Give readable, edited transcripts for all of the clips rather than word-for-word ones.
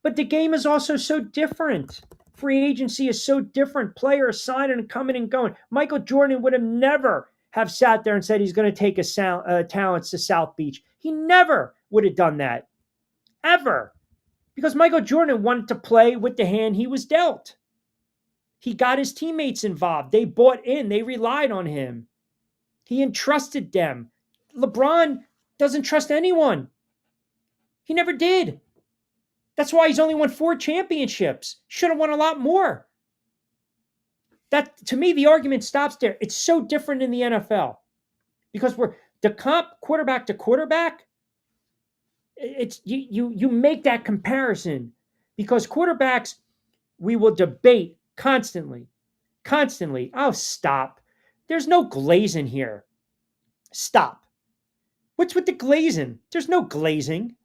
But the game is also so different. Free agency is so different. Players signing and coming and going. Michael Jordan would have never have sat there and said he's going to take his talents to South Beach. He never would have done that, ever. Because Michael Jordan wanted to play with the hand he was dealt. He got his teammates involved. They bought in. They relied on him. He entrusted them. LeBron doesn't trust anyone. He never did. That's why he's only won 4 championships. Should have won a lot more. That, to me, the argument stops there. It's so different in the NFL because we're the comp quarterback to quarterback. It's you make that comparison because quarterbacks we will debate constantly, constantly. Oh, stop! There's no glazing here. Stop. What's with the glazing? There's no glazing.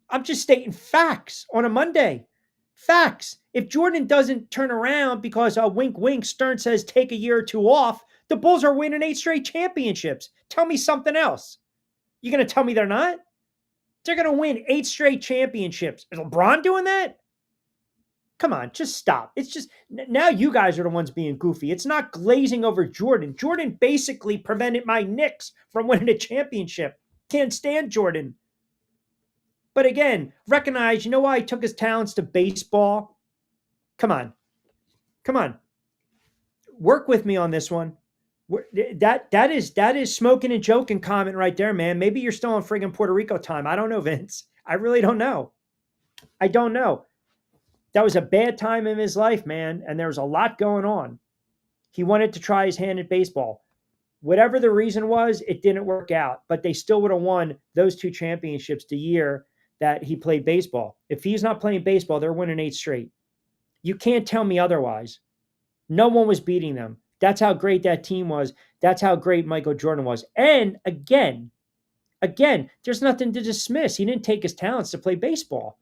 I'm just stating facts on a Monday. Facts. If Jordan doesn't turn around because a wink wink Stern says take a year or two off, the Bulls are winning 8 straight championships. Tell me something else. You going to tell me they're not? They're going to win 8 straight championships. Is LeBron doing that? Come on, just stop. It's just now you guys are the ones being goofy. It's not glazing over Jordan. Jordan basically prevented my Knicks from winning a championship. Can't stand Jordan. But again, recognize, you know why he took his talents to baseball? Come on. Come on. Work with me on this one. That is smoking and joking comment right there, man. Maybe you're still on friggin' Puerto Rico time. I don't know, Vince. I really don't know. I don't know. That was a bad time in his life, man, and there was a lot going on. He wanted to try his hand at baseball. Whatever the reason was, it didn't work out, but they still would have won those 2 championships the year that he played baseball. If he's not playing baseball, they're winning 8 straight. You can't tell me otherwise. No one was beating them. That's how great that team was. That's how great Michael Jordan was. And again, there's nothing to dismiss. He didn't take his talents to play baseball.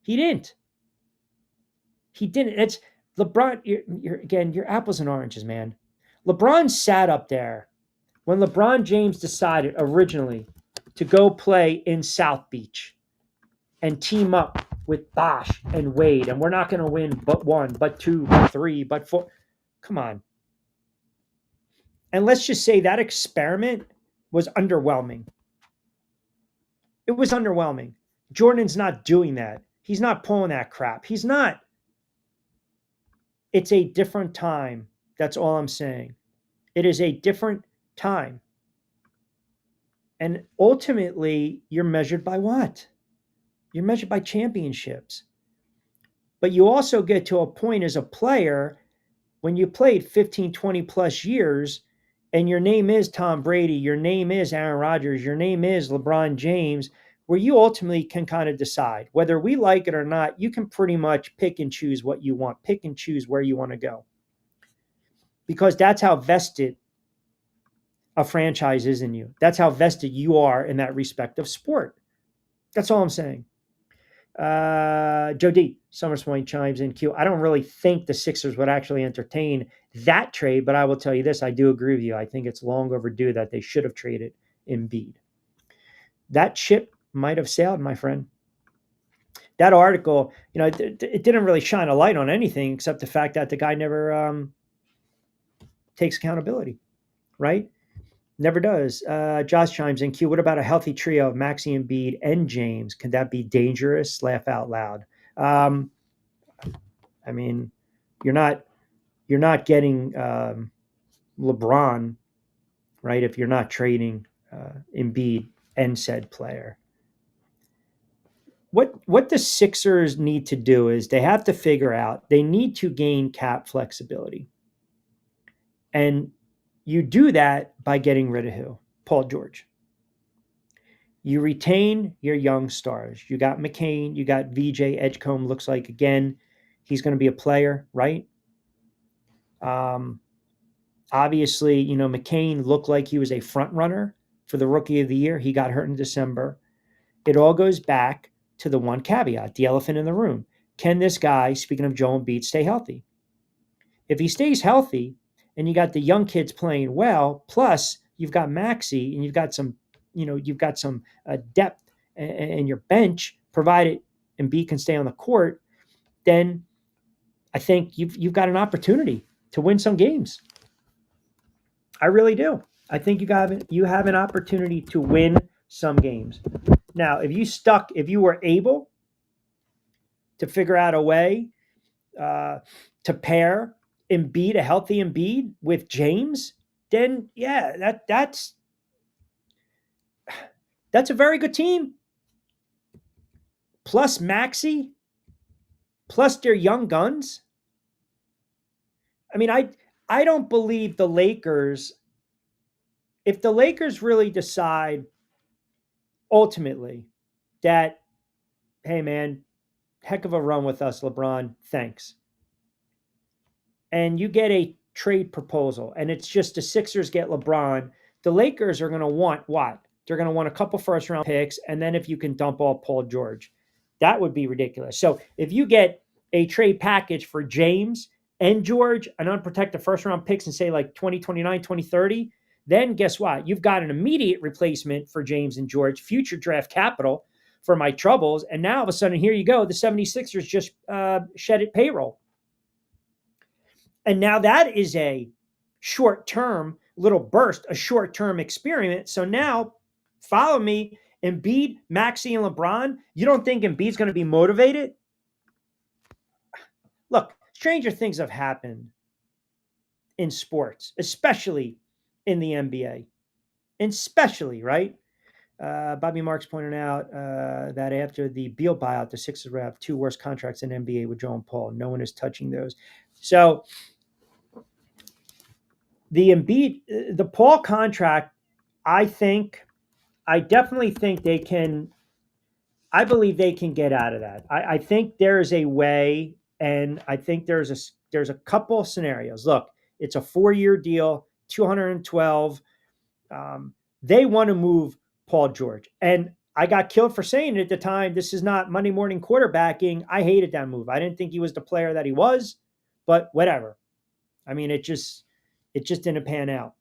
He didn't. It's LeBron. You're apples and oranges, man. LeBron sat up there when LeBron James decided originally to go play in South Beach and team up with Bosh and Wade. And we're not going to win but 1, but 2, but 3, but 4. Come on. And let's just say that experiment was underwhelming. It was underwhelming. Jordan's not doing that. He's not pulling that crap. He's not. It's a different time. That's all I'm saying. It is a different time. And ultimately, you're measured by what? You're measured by championships. But you also get to a point as a player when you played 15, 20 plus years and your name is Tom Brady, your name is Aaron Rodgers, your name is LeBron James, where you ultimately can kind of decide whether we like it or not. You can pretty much pick and choose what you want, pick and choose where you want to go. Because that's how vested a franchise is in you. That's how vested you are in that respective sport. That's all I'm saying. Joe D. Summerspoint chimes in Q. I don't really think the Sixers would actually entertain that trade, but I will tell you this. I do agree with you. I think it's long overdue that they should have traded Embiid. That ship might have sailed, my friend. That article, it didn't really shine a light on anything except the fact that the guy never takes accountability, right? Never does. Josh chimes in. Q, what about a healthy trio of Maxey, Embiid, and James? Could that be dangerous? Laugh out loud. I mean, you're not getting LeBron, right? If you're not trading Embiid and said player. What the Sixers need to do is they have to figure out they need to gain cap flexibility. And you do that by getting rid of who? Paul George. You retain your young stars. You got McCain. You got VJ Edgecombe. Looks like, again, he's going to be a player, right? Obviously, McCain looked like he was a front runner for the Rookie of the Year. He got hurt in December. It all goes back to the one caveat, the elephant in the room. Can this guy, speaking of Joel Embiid, stay healthy? If he stays healthy, and you got the young kids playing well, plus you've got Maxey and you've got some, depth in your bench, provided Embiid can stay on the court, then I think you've got an opportunity to win some games. I really do. I think you have an opportunity to win some games. Now, if you were able to figure out a way to pair Embiid, a healthy Embiid, with James, then yeah, that's a very good team. Plus Maxi, plus their young guns. I mean, I don't believe the Lakers. If the Lakers really decide ultimately that, hey man, heck of a run with us, LeBron, thanks, and you get a trade proposal, and it's just the Sixers get LeBron, the Lakers are going to want what? They're going to want a couple first round picks, and then if you can dump off Paul George, that would be ridiculous. So if you get a trade package for James and George, an unprotected first round picks, and say like 2029, 2030, then guess what? You've got an immediate replacement for James and George, future draft capital for my troubles. And now all of a sudden, here you go. The 76ers just shed it payroll. And now that is a short-term little burst, a short-term experiment. So now, follow me, Embiid, Maxey, and LeBron, you don't think Embiid's going to be motivated? Look, stranger things have happened in sports, especially in the NBA. Especially, right? Bobby Marks pointed out that after the Beal buyout, the Sixers would have two worst contracts in NBA with Joe and Paul. No one is touching those. So the Embiid, the Paul contract, I definitely think they can. I believe they can get out of that. I think there is a way, and I think there's a couple scenarios. Look, it's a 4-year deal, 212. They want to move Paul George, and I got killed for saying it at the time. This is not Monday morning quarterbacking. I hated that move. I didn't think he was the player that he was, but whatever. I mean, it just didn't pan out.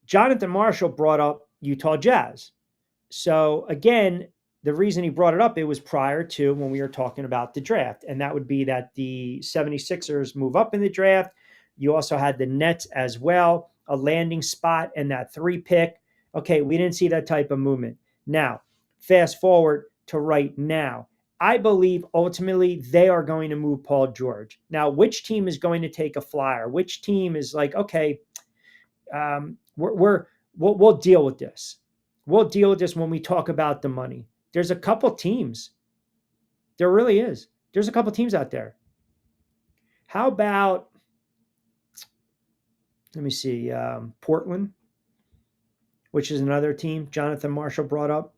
Jonathan Marshall brought up Utah Jazz. So again, the reason he brought it up, it was prior to when we were talking about the draft. And that would be that the 76ers move up in the draft. You also had the Nets as well, a landing spot and that 3 pick. Okay, we didn't see that type of movement. Now, fast forward to right now. I believe ultimately they are going to move Paul George. Now, which team is going to take a flyer? Which team is like, okay, we'll deal with this. We'll deal with this when we talk about the money. There's a couple teams. There really is. There's a couple teams out there. How about, let me see, Portland, which is another team Jonathan Marshall brought up.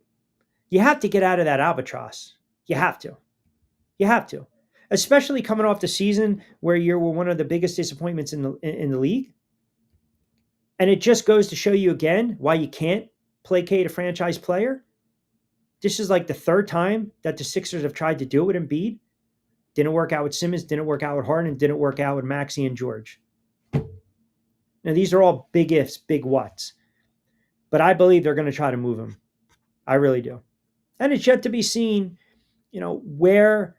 You have to get out of that albatross. You have to. You have to. Especially coming off the season where you were one of the biggest disappointments in the league. And it just goes to show you again why you can't placate a franchise player. This is like the 3rd time that the Sixers have tried to do it with Embiid. Didn't work out with Simmons, didn't work out with Harden, didn't work out with Maxey and George. Now, these are all big ifs, big whats. But I believe they're going to try to move him. I really do. And it's yet to be seen, where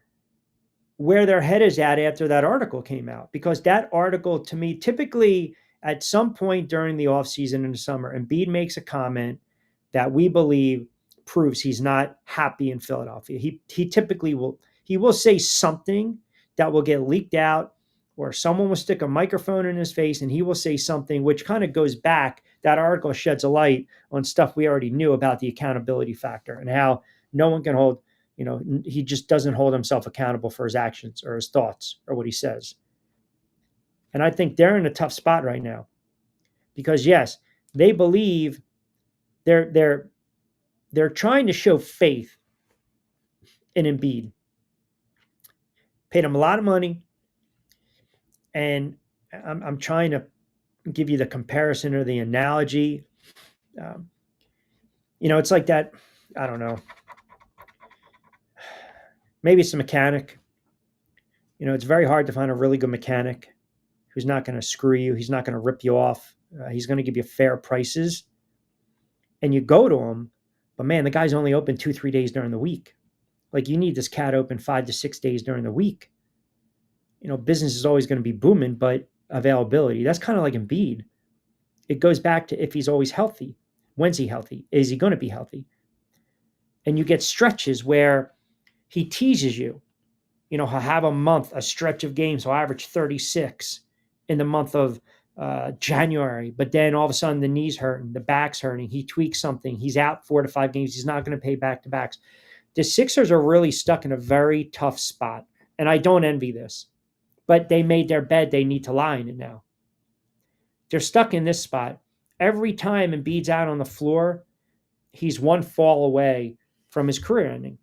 their head is at after that article came out. Because that article, to me, typically at some point during the offseason in the summer, Embiid makes a comment that we believe proves he's not happy in Philadelphia. He typically will say something that will get leaked out, or someone will stick a microphone in his face and he will say something which kind of goes back. That article sheds a light on stuff we already knew about the accountability factor and how no one can hold, he just doesn't hold himself accountable for his actions or his thoughts or what he says. And I think they're in a tough spot right now because yes, they believe they're trying to show faith in Embiid. Paid him a lot of money. And I'm trying to give you the comparison or the analogy. It's like that. I don't know. Maybe it's a mechanic. It's very hard to find a really good mechanic who's not going to screw you. He's not going to rip you off. He's going to give you fair prices. And you go to him, but man, the guy's only open 2-3 days during the week. Like you need this cat open 5 to 6 days during the week. Business is always going to be booming, but availability, that's kind of like Embiid. It goes back to if he's always healthy. When's he healthy? Is he going to be healthy? And you get stretches where he teases you. He'll have a month, a stretch of games. He'll average 36 in the month of January. But then all of a sudden the knee's hurting, the back's hurting. He tweaks something. He's out 4 to 5 games. He's not going to pay back-to-backs. The Sixers are really stuck in a very tough spot. And I don't envy this. But they made their bed. They need to lie in it now. They're stuck in this spot. Every time Embiid's out on the floor, he's one fall away from his career ending.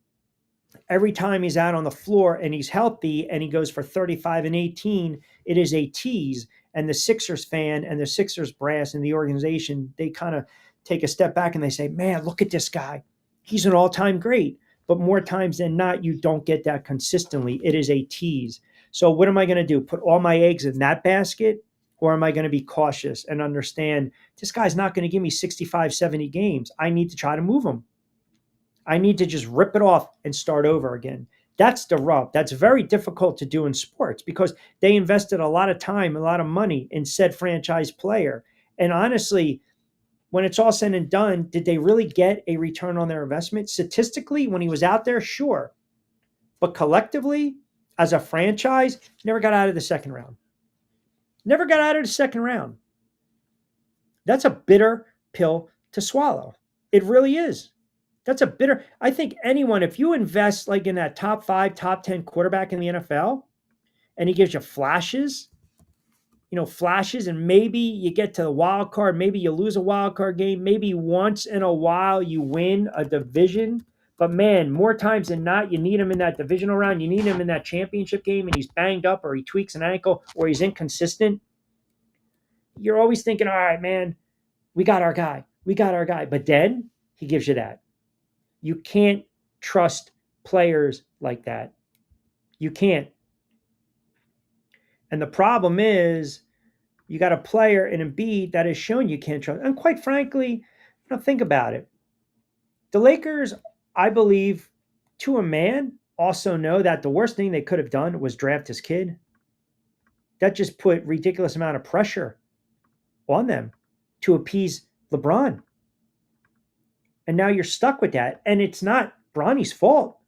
Every time he's out on the floor and he's healthy and he goes for 35 and 18, it is a tease. And the Sixers fan and the Sixers brass and the organization, they kind of take a step back and they say, man, look at this guy. He's an all-time great. But more times than not, you don't get that consistently. It is a tease. So what am I going to do? Put all my eggs in that basket? Or am I going to be cautious and understand this guy's not going to give me 65, 70 games. I need to try to move him. I need to just rip it off and start over again. That's the rub. That's very difficult to do in sports because they invested a lot of time, a lot of money in said franchise player. And honestly, when it's all said and done, did they really get a return on their investment? Statistically, when he was out there, sure. But collectively, as a franchise, never got out of the second round. Never got out of the second round. That's a bitter pill to swallow. It really is. That's a bitter. I think anyone, if you invest like in that top 5, top 10 quarterback in the NFL, and he gives you flashes, and maybe you get to the wild card, maybe you lose a wild card game, maybe once in a while you win a division. But man, more times than not, you need him in that divisional round. You need him in that championship game and he's banged up or he tweaks an ankle or he's inconsistent. You're always thinking, all right, man, we got our guy. We got our guy. But then he gives you that. You can't trust players like that. You can't. And the problem is you got a player in Embiid that has shown you can't trust. And quite frankly, think about it. The Lakers, I believe, to a man, also know that the worst thing they could have done was draft his kid. That just put ridiculous amount of pressure on them to appease LeBron. And now you're stuck with that. And it's not Bronny's fault.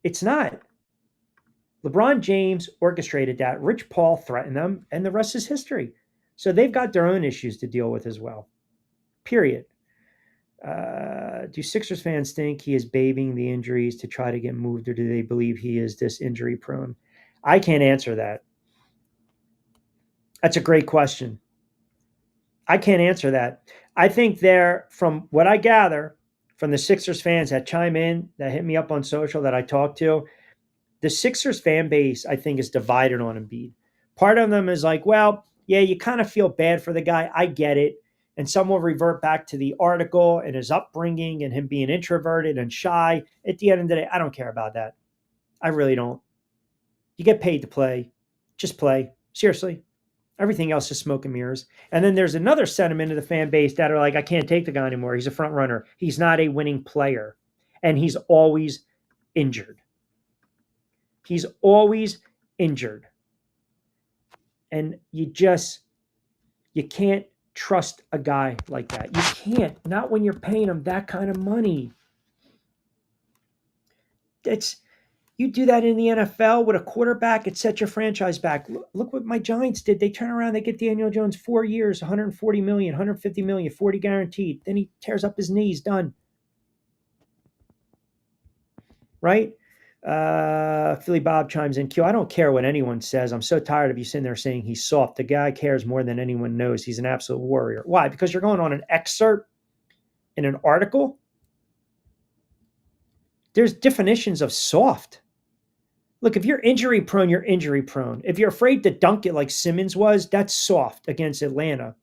It's not. LeBron James orchestrated that. Rich Paul threatened them, and the rest is history. So they've got their own issues to deal with as well. Period. Do Sixers fans think he is babying the injuries to try to get moved, or do they believe he is this injury prone? I can't answer that. That's a great question. I can't answer that. I think from what I gather from the Sixers fans that chime in, that hit me up on social, that I talk to, the Sixers fan base, I think, is divided on Embiid. Part of them is like, well, yeah, you kind of feel bad for the guy. I get it. And some will revert back to the article and his upbringing and him being introverted and shy. At the end of the day, I don't care about that. I really don't. You get paid to play. Just play. Seriously. Everything else is smoke and mirrors. And then there's another sentiment of the fan base that are like, I can't take the guy anymore. He's a front runner. He's not a winning player. And he's always injured. He's always injured. And you can't trust a guy like that. You can't. Not when you're paying him that kind of money. You do that in the NFL with a quarterback, it sets your franchise back. Look what my Giants did. They turn around, they get Daniel Jones 4 years, 140 million, 150 million, 40 guaranteed. Then he tears up his knees, done. Right? Philly Bob chimes in. Q, I don't care what anyone says. I'm so tired of you sitting there saying he's soft. The guy cares more than anyone knows. He's an absolute warrior. Why? Because you're going on an excerpt in an article. There's definitions of soft. Look, if you're injury prone, you're injury prone. If you're afraid to dunk it like Simmons was, that's soft against Atlanta.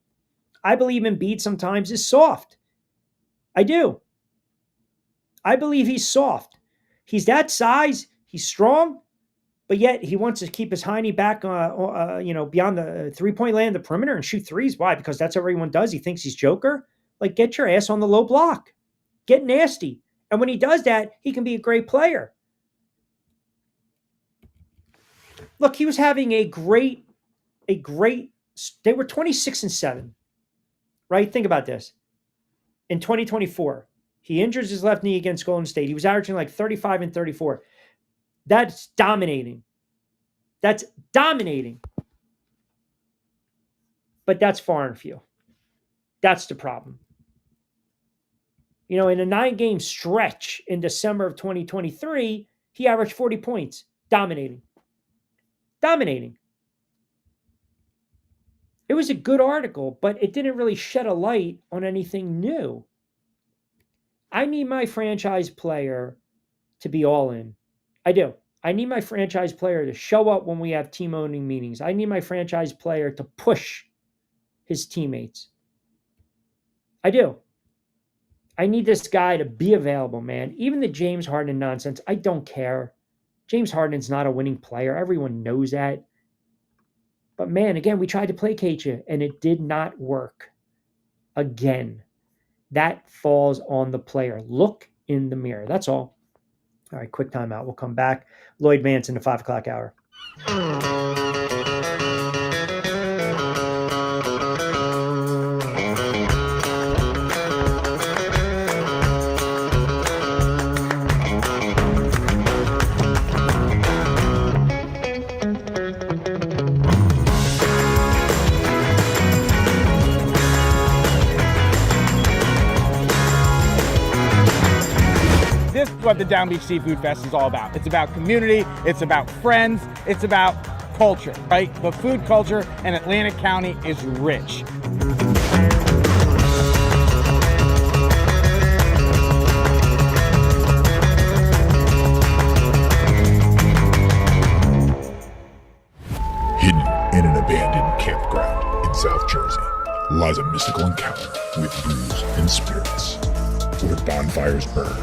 I believe Embiid sometimes is soft. I do. I believe he's soft. He's that size. He's strong, but yet he wants to keep his hiney back, beyond the three-point land, the perimeter, and shoot threes. Why? Because that's what everyone does. He thinks he's Joker. Like, get your ass on the low block. Get nasty. And when he does that, he can be a great player. Look, he was having a great, they were 26-7, right? Think about this. In 2024, he injures his left knee against Golden State. He was averaging like 35 and 34. That's dominating. That's dominating. But that's far and few. That's the problem. In a 9-game stretch in December of 2023, he averaged 40 points. Dominating. Dominating. It was a good article, but it didn't really shed a light on anything new. I need my franchise player to be all in. I do. I need my franchise player to show up when we have team owning meetings. I need my franchise player to push his teammates. I do. I need this guy to be available, man. Even the James Harden nonsense, I don't care. James Harden's not a winning player. Everyone knows that. But man, again, we tried to placate you, and it did not work. Again, that falls on the player. Look in the mirror. That's all. All right, quick timeout. We'll come back. Lloyd Vance in the 5 o'clock hour. This is what the Down Beach Seafood Fest is all about. It's about community, it's about friends, it's about culture, right? The food culture in Atlantic County is rich. Hidden in an abandoned campground in South Jersey lies a mystical encounter with brews and spirits, where bonfires burn,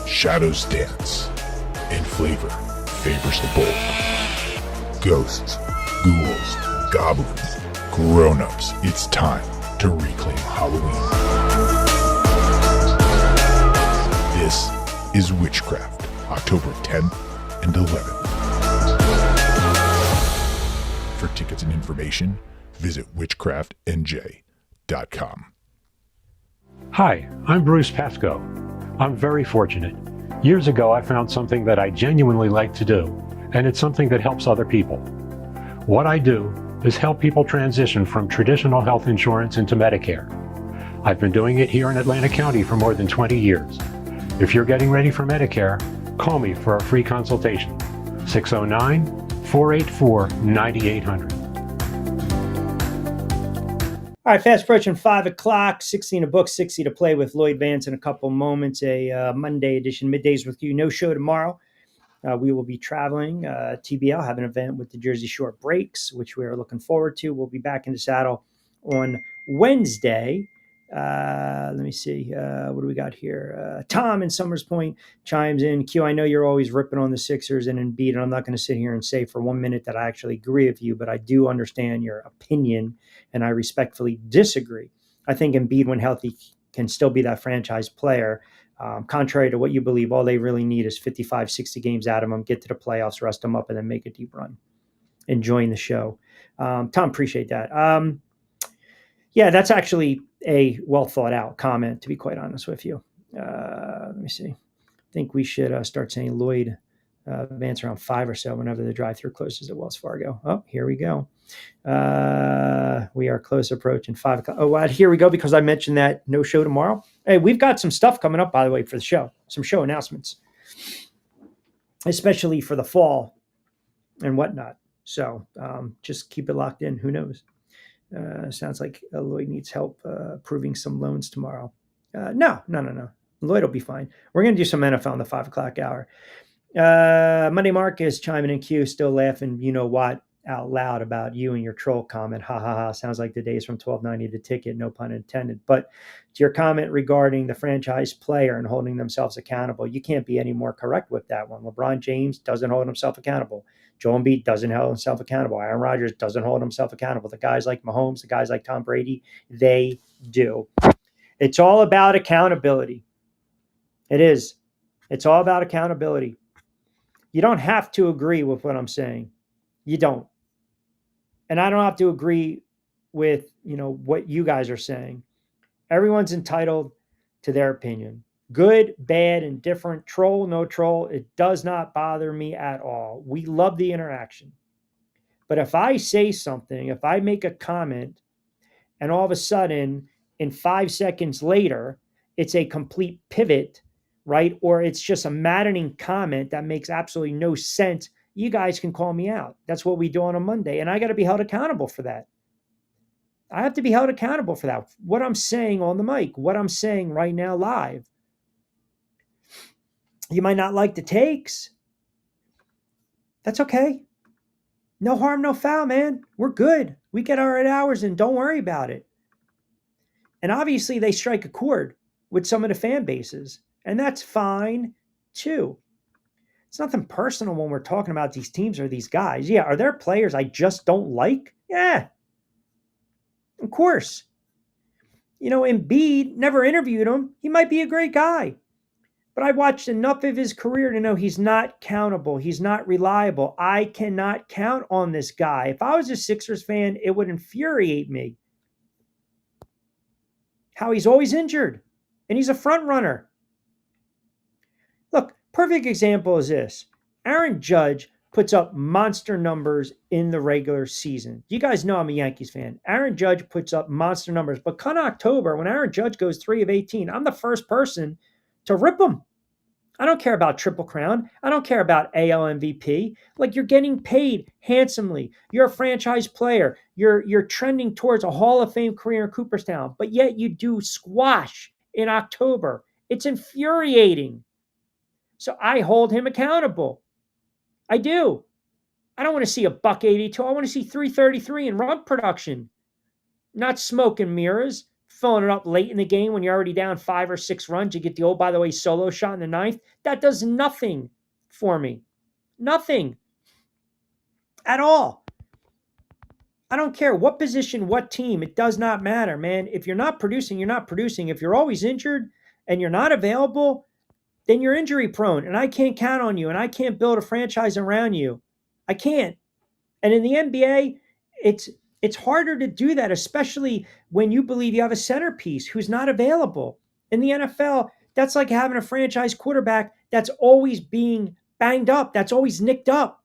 shadows dance, and flavor favors the bold. Ghosts, ghouls, goblins, grown-ups, it's time to reclaim Halloween. This is Witchcraft, October 10th and 11th. For tickets and information, visit witchcraftnj.com. Hi, I'm Bruce Pascoe. I'm very fortunate. Years ago, I found something that I genuinely like to do, and it's something that helps other people. What I do is help people transition from traditional health insurance into Medicare. I've been doing it here in Atlantic County for more than 20 years. If you're getting ready for Medicare, call me for a free consultation. 609-484-9800. All right, fast approaching 5 o'clock, 60 in a book, 60 to play with Lloyd Vance in a couple moments, a Monday edition, Middays with you. No show tomorrow. We will be traveling. TBL have an event with the Jersey Shore Breaks, which we are looking forward to. We'll be back in the saddle on Wednesday. Let me see. What do we got here? Tom in Summers Point chimes in. Q, I know you're always ripping on the Sixers and Embiid, and I'm not going to sit here and say for 1 minute that I actually agree with you, but I do understand your opinion, and I respectfully disagree. I think Embiid, when healthy, can still be that franchise player. Contrary to what you believe, all they really need is 55, 60 games out of them, get to the playoffs, rest them up, and then make a deep run. Enjoying the show. Tom, appreciate that. Yeah, that's actually a well thought out comment, to be quite honest with you. Let me see. I think we should start saying Lloyd Vance around 5 or so whenever the drive-through closes at Wells Fargo. Oh, here we go. We are close approaching 5 o'clock. Oh, wow, here we go, because I mentioned that no show tomorrow. Hey, we've got some stuff coming up, by the way, for the show. Some show announcements, especially for the fall and whatnot. So just keep it locked in. Who knows? Sounds like Lloyd needs help approving some loans tomorrow. No. Lloyd will be fine. We're going to do some NFL in the 5 o'clock hour. Monday Marcus chiming in, Q, still laughing, you know what, out loud about you and your troll comment. Ha ha ha. Sounds like the days from 1290 the ticket, no pun intended. But to your comment regarding the franchise player and holding themselves accountable, you can't be any more correct with that one. LeBron James doesn't hold himself accountable. Joel Embiid doesn't hold himself accountable. Aaron Rodgers doesn't hold himself accountable. The guys like Mahomes, the guys like Tom Brady, they do. It's all about accountability. It is. It's all about accountability. You don't have to agree with what I'm saying. You don't. And I don't have to agree with, what you guys are saying. Everyone's entitled to their opinion. Good, bad, indifferent, troll, no troll, it does not bother me at all. We love the interaction. But if I say something, if I make a comment, and all of a sudden, in 5 seconds later, it's a complete pivot, right? Or it's just a maddening comment that makes absolutely no sense, you guys can call me out. That's what we do on a Monday. And I got to be held accountable for that. I have to be held accountable for that. What I'm saying on the mic, what I'm saying right now live. You might not like the takes. That's okay. No harm, no foul, man. We're good. We get our 8 hours in. Don't worry about it. And obviously, they strike a chord with some of the fan bases. And that's fine, too. It's nothing personal when we're talking about these teams or these guys. Yeah, are there players I just don't like? Yeah, of course. Embiid, never interviewed him. He might be a great guy. But I watched enough of his career to know he's not countable. He's not reliable. I cannot count on this guy. If I was a Sixers fan, it would infuriate me. How he's always injured. And he's a front runner. Look, perfect example is this. Aaron Judge puts up monster numbers in the regular season. You guys know I'm a Yankees fan. Aaron Judge puts up monster numbers. But come October, when Aaron Judge goes 3 of 18, I'm the first person to rip him. I don't care about Triple Crown. I don't care about AL MVP. Like, you're getting paid handsomely. You're a franchise player. You're trending towards a Hall of Fame career in Cooperstown. But yet you do squash in October. It's infuriating. So I hold him accountable. I do. I don't want to see a $182. I want to see 333 in run production. Not smoke and mirrors, filling it up late in the game when you're already down 5 or 6 runs. You get the old, by the way, solo shot in the 9th. That does nothing for me. Nothing. At all. I don't care what position, what team. It does not matter, man. If you're not producing, you're not producing. If you're always injured and you're not available, then you're injury prone. And I can't count on you. And I can't build a franchise around you. I can't. And in the NBA, it's harder to do that, especially when you believe you have a centerpiece who's not available. In the NFL, that's like having a franchise quarterback that's always being banged up, that's always nicked up,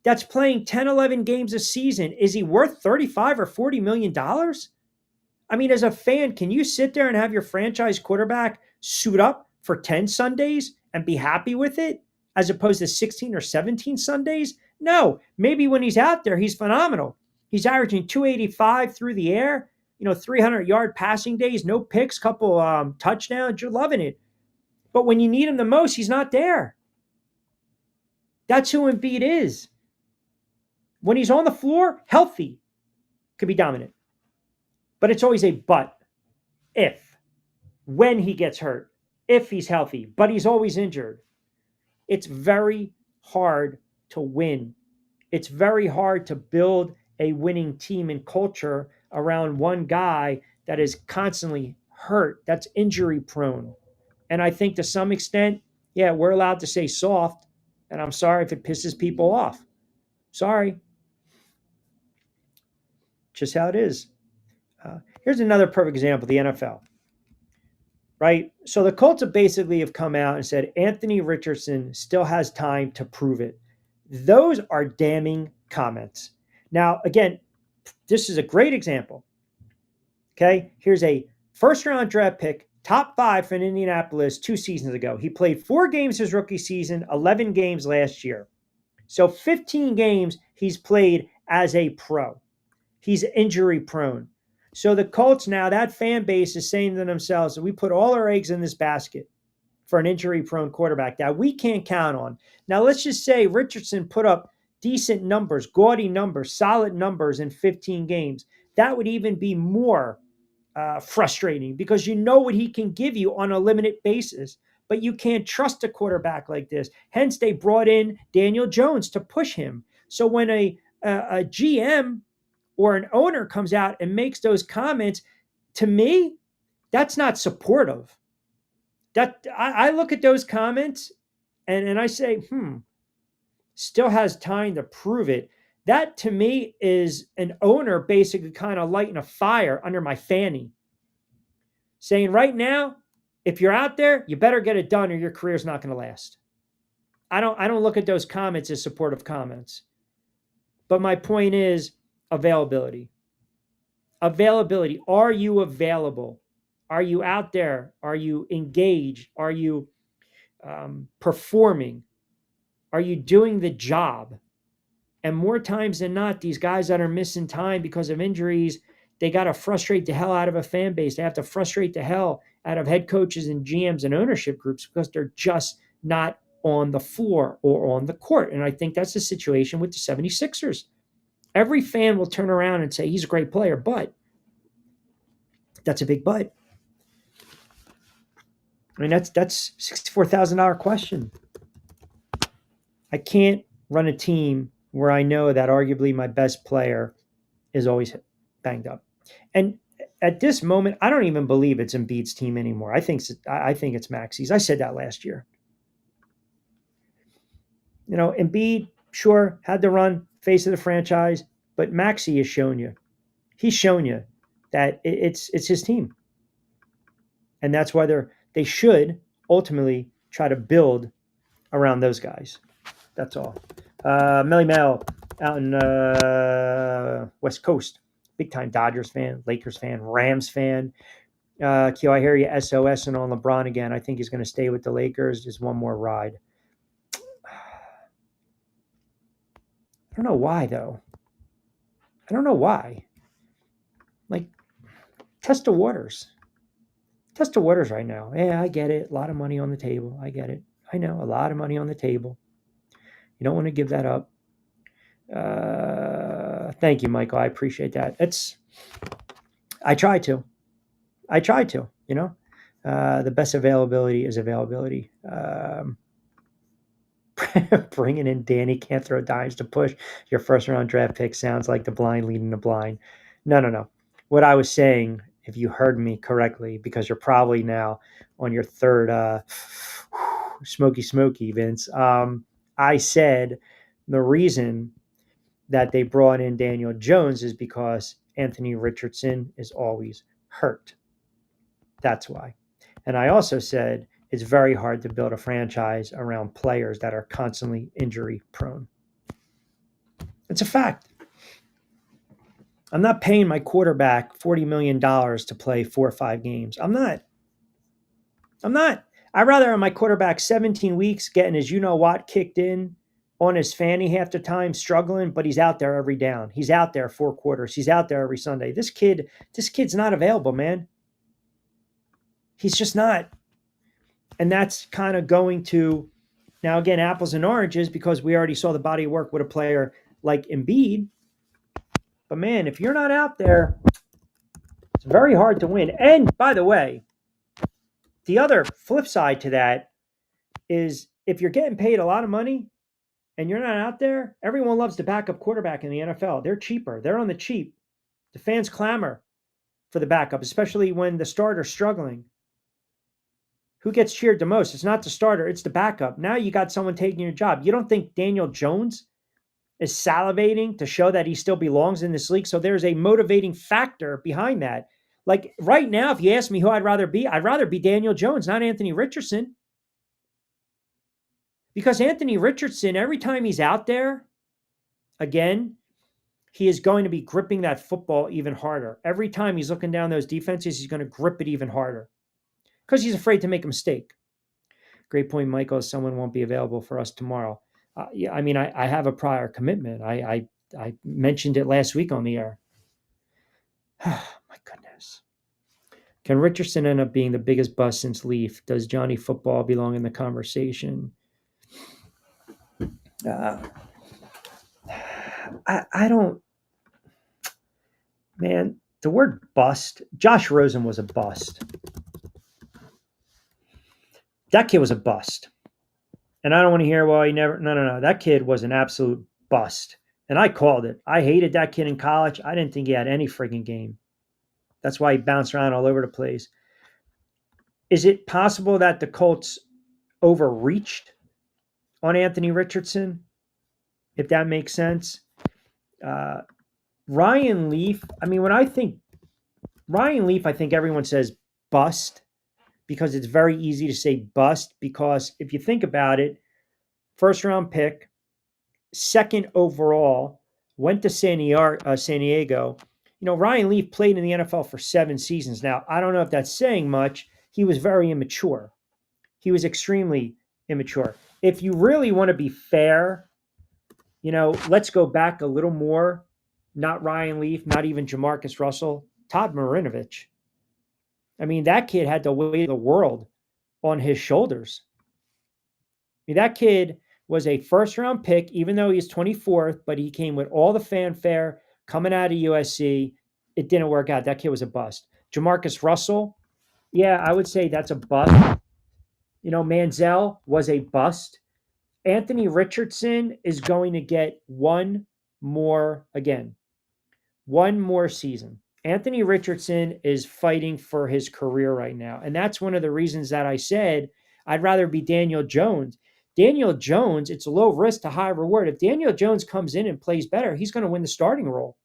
that's playing 10, 11 games a season. Is he worth $35 or $40 million? I mean, as a fan, can you sit there and have your franchise quarterback suit up for 10 Sundays and be happy with it as opposed to 16 or 17 Sundays? No, maybe when he's out there, he's phenomenal. He's averaging 285 through the air, 300-yard passing days, no picks, couple touchdowns. You're loving it. But when you need him the most, he's not there. That's who Embiid is. When he's on the floor, healthy, could be dominant. But it's always a but. If. When he gets hurt. If he's healthy. But he's always injured. It's very hard to win. It's very hard to build a winning team and culture around one guy that is constantly hurt, that's injury prone. And I think to some extent, yeah, we're allowed to say soft, and I'm sorry if it pisses people off. Sorry. Just how it is. Here's another perfect example, the NFL. Right? So the Colts basically have come out and said Anthony Richardson still has time to prove it. Those are damning comments. Now, again, this is a great example. Okay, here's a first-round draft pick, top 5 for Indianapolis 2 seasons ago. He played 4 games his rookie season, 11 games last year. So 15 games he's played as a pro. He's injury prone. So the Colts now, that fan base is saying to themselves, we put all our eggs in this basket for an injury-prone quarterback that we can't count on. Now, let's just say Richardson put up decent numbers, gaudy numbers, solid numbers in 15 games. That would even be more frustrating because you know what he can give you on a limited basis, but you can't trust a quarterback like this. Hence, they brought in Daniel Jones to push him. So when a GM or an owner comes out and makes those comments, to me, that's not supportive. That I look at those comments and I say, still has time to prove it. That to me is an owner basically kind of lighting a fire under my fanny, saying right now, if you're out there, you better get it done or your career's not going to last. I don't look at those comments as supportive comments. But my point is availability. Availability. Are you available? Are you out there? Are you engaged? Are you performing? Are you doing the job? And more times than not, these guys that are missing time because of injuries, they got to frustrate the hell out of a fan base. They have to frustrate the hell out of head coaches and GMs and ownership groups because they're just not on the floor or on the court. And I think that's the situation with the 76ers. Every fan will turn around and say he's a great player, but that's a big but. I mean, that's $64,000 question. I can't run a team where I know that arguably my best player is always banged up. And at this moment, I don't even believe it's Embiid's team anymore. I think it's Maxi's. I said that last year. You know, Embiid, sure, had to run face of the franchise, but Maxey has shown you. He's shown you that it's his team. And that's why they should ultimately try to build around those guys. That's all. Melly Mel out in West Coast. Big time Dodgers fan, Lakers fan, Rams fan. Q, I hear you SOS and on LeBron again. I think he's going to stay with the Lakers. Just one more ride. I don't know why, though. I don't know why. Like, test the waters. Test the waters right now. Yeah, I get it. A lot of money on the table. I get it. I know, a lot of money on the table. You don't want to give that up. Thank you, Michael. I appreciate that. I try to, you know. The best availability is availability. Bringing in Danny can't throw dimes to push your first round draft pick sounds like the blind leading the blind. No. What I was saying, if you heard me correctly, because you're probably now on your third smoky, Vince. I said the reason that they brought in Daniel Jones is because Anthony Richardson is always hurt. That's why. And I also said it's very hard to build a franchise around players that are constantly injury prone. It's a fact. I'm not paying my quarterback $40 million to play 4 or 5 games. I'm not. I'd rather have my quarterback 17 weeks getting his you-know-what kicked in on his fanny half the time, struggling, but he's out there every down. He's out there 4 quarters. He's out there every Sunday. This kid's not available, man. He's just not. And that's kind of going to, now again, apples and oranges, because we already saw the body of work with a player like Embiid. But man, if you're not out there, it's very hard to win. And by the way, the other flip side to that is if you're getting paid a lot of money and you're not out there, everyone loves the backup quarterback in the NFL. They're cheaper. They're on the cheap. The fans clamor for the backup, especially when the starter's struggling. Who gets cheered the most? It's not the starter, it's the backup. Now you got someone taking your job. You don't think Daniel Jones is salivating to show that he still belongs in this league? So there's a motivating factor behind that. Like right now, if you ask me who I'd rather be Daniel Jones, not Anthony Richardson. Because Anthony Richardson, every time he's out there, again, he is going to be gripping that football even harder. Every time he's looking down those defenses, he's going to grip it even harder because he's afraid to make a mistake. Great point, Michael. Someone won't be available for us tomorrow. Yeah, I mean, I have a prior commitment. I mentioned it last week on the air. My goodness. Can Richardson end up being the biggest bust since Leaf? Does Johnny Football belong in the conversation? I don't, man, the word bust, Josh Rosen was a bust. That kid was a bust. And I don't want to hear, well, he never, no. That kid was an absolute bust. And I called it. I hated that kid in college. I didn't think he had any freaking game. That's why he bounced around all over the place. Is it possible that the Colts overreached on Anthony Richardson? If that makes sense. Uh, Ryan Leaf, I mean, when I think Ryan Leaf, I think everyone says bust because it's very easy to say bust because if you think about it, first round pick, second overall, went to San Diego. You know, Ryan Leaf played in the NFL for 7 seasons. Now, I don't know if that's saying much. He was very immature. He was extremely immature. If you really want to be fair, you know, let's go back a little more. Not Ryan Leaf, not even Jamarcus Russell, Todd Marinovich. I mean, that kid had the weight of the world on his shoulders. I mean, that kid was a first round pick, even though he's 24th, but he came with all the fanfare coming out of USC. It didn't work out. That kid was a bust. Jamarcus Russell, yeah, I would say that's a bust. You know, Manziel was a bust. Anthony Richardson is going to get one more season. Anthony Richardson is fighting for his career right now. And that's one of the reasons that I said I'd rather be Daniel Jones. Daniel Jones, it's low risk to high reward. If Daniel Jones comes in and plays better, he's going to win the starting role.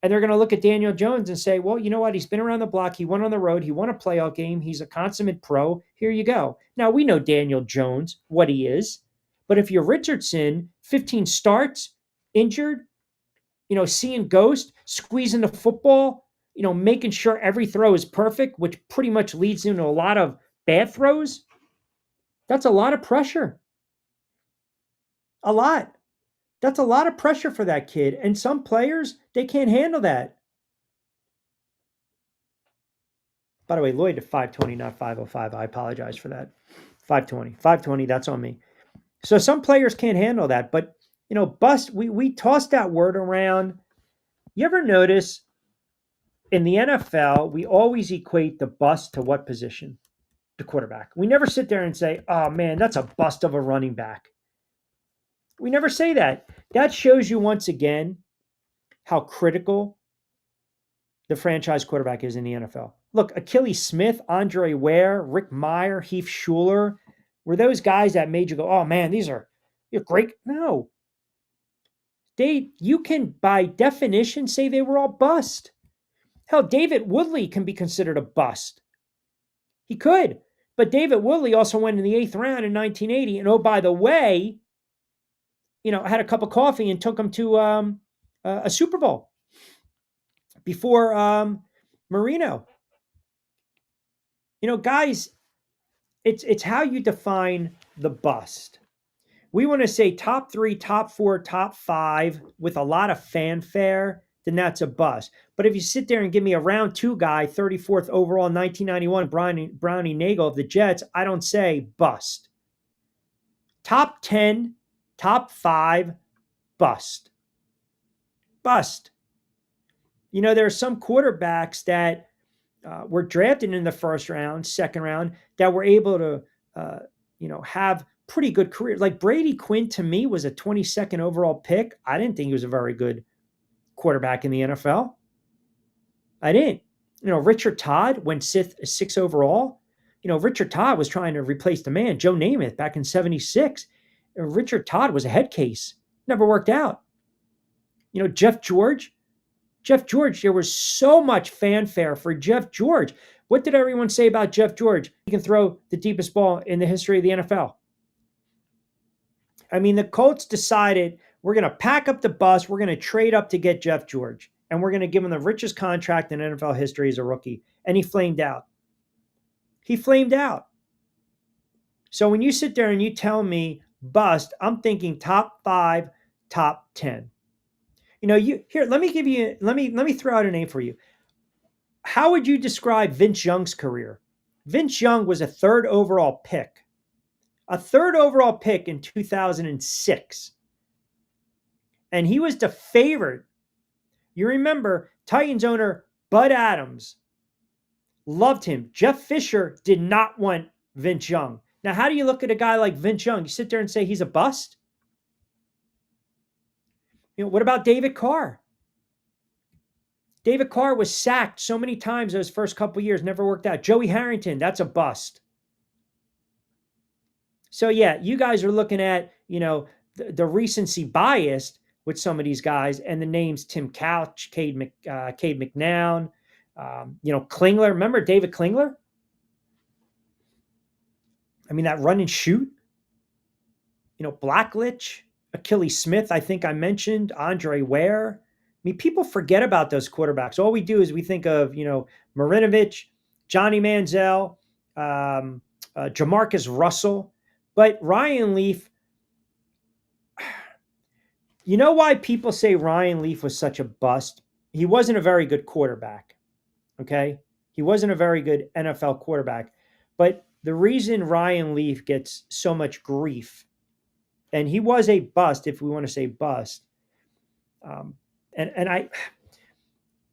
And they're going to look at Daniel Jones and say, well, you know what? He's been around the block. He went on the road. He won a playoff game. He's a consummate pro. Here you go. Now, we know Daniel Jones, what he is. But if you're Richardson, 15 starts, injured, you know, seeing ghost, squeezing the football, you know, making sure every throw is perfect, which pretty much leads into a lot of bad throws. That's a lot of pressure. A lot. That's a lot of pressure for that kid. And some players, they can't handle that. By the way, Lloyd to 520, not 505. I apologize for that. 520. 520, that's on me. So some players can't handle that. But, you know, bust, we tossed that word around. You ever notice in the NFL, we always equate the bust to what position? The quarterback. We never sit there and say, oh man, that's a bust of a running back. We never say that. That shows you once again how critical the franchise quarterback is in the NFL. Look, Achilles Smith, Andre Ware, Rick Meyer, Heath Schuler, were those guys that made you go, oh man, you're great. No. You can by definition say they were all bust. Hell, David Woodley can be considered a bust. He could. But David Woodley also went in the 8th round in 1980. And oh, by the way, you know, I had a cup of coffee and took him to a Super Bowl before Marino. You know, guys, it's how you define the bust. We want to say top 3, top 4, top 5 with a lot of fanfare, then that's a bust. But if you sit there and give me a round 2 guy, 34th overall, 1991, Brownie Nagel of the Jets, I don't say bust. Top 10, top 5, bust. Bust. You know, there are some quarterbacks that were drafted in the first round, second round, that were able to, have pretty good careers. Like Brady Quinn, to me, was a 22nd overall pick. I didn't think he was a very good quarterback in the NFL. I didn't. You know, Richard Todd went 6th overall. You know, Richard Todd was trying to replace the man, Joe Namath, back in 76. Richard Todd was a head case. Never worked out. You know, Jeff George, there was so much fanfare for Jeff George. What did everyone say about Jeff George? He can throw the deepest ball in the history of the NFL. I mean, the Colts decided we're going to pack up the bus. We're going to trade up to get Jeff George. And we're going to give him the richest contract in NFL history as a rookie. And he flamed out. So when you sit there and you tell me bust, I'm thinking top 5, top 10. You know, let me throw out a name for you. How would you describe Vince Young's career? Vince Young was a 3rd overall pick. A 3rd overall pick in 2006. And he was the favorite. You remember Titans owner Bud Adams loved him. Jeff Fisher did not want Vince Young. Now, how do you look at a guy like Vince Young? You sit there and say he's a bust? You know, what about David Carr? David Carr was sacked so many times those first couple years, never worked out. Joey Harrington, that's a bust. So yeah, you guys are looking at, the recency bias with some of these guys and the names Tim Couch, Cade McNown, Klingler. Remember David Klingler? I mean, that run and shoot. Blackledge, Achilles Smith, I think I mentioned, Andre Ware. I mean, people forget about those quarterbacks. All we do is we think of, Marinovich, Johnny Manziel, Jamarcus Russell. But Ryan Leaf, you know why people say Ryan Leaf was such a bust? He wasn't a very good quarterback, okay? He wasn't a very good NFL quarterback. But the reason Ryan Leaf gets so much grief, and he was a bust, if we want to say bust,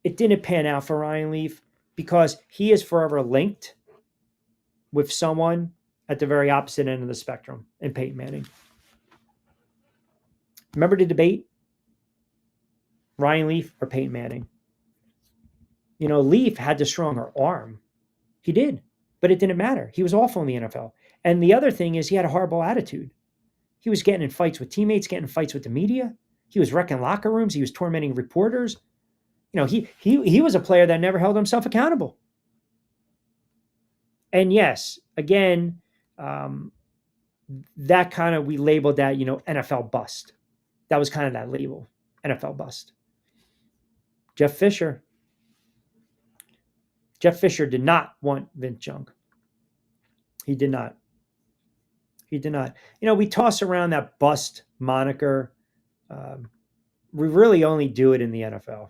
it didn't pan out for Ryan Leaf because he is forever linked with someone at the very opposite end of the spectrum in Peyton Manning. Remember the debate? Ryan Leaf or Peyton Manning? Leaf had the stronger arm. He did, but it didn't matter. He was awful in the NFL. And the other thing is he had a horrible attitude. He was getting in fights with teammates, getting in fights with the media. He was wrecking locker rooms. He was tormenting reporters. He was a player that never held himself accountable. And yes, again, that kind of, we labeled that, NFL bust. That was kind of that label, NFL bust. Jeff Fisher did not want Vince Young. He did not. We toss around that bust moniker. We really only do it in the NFL.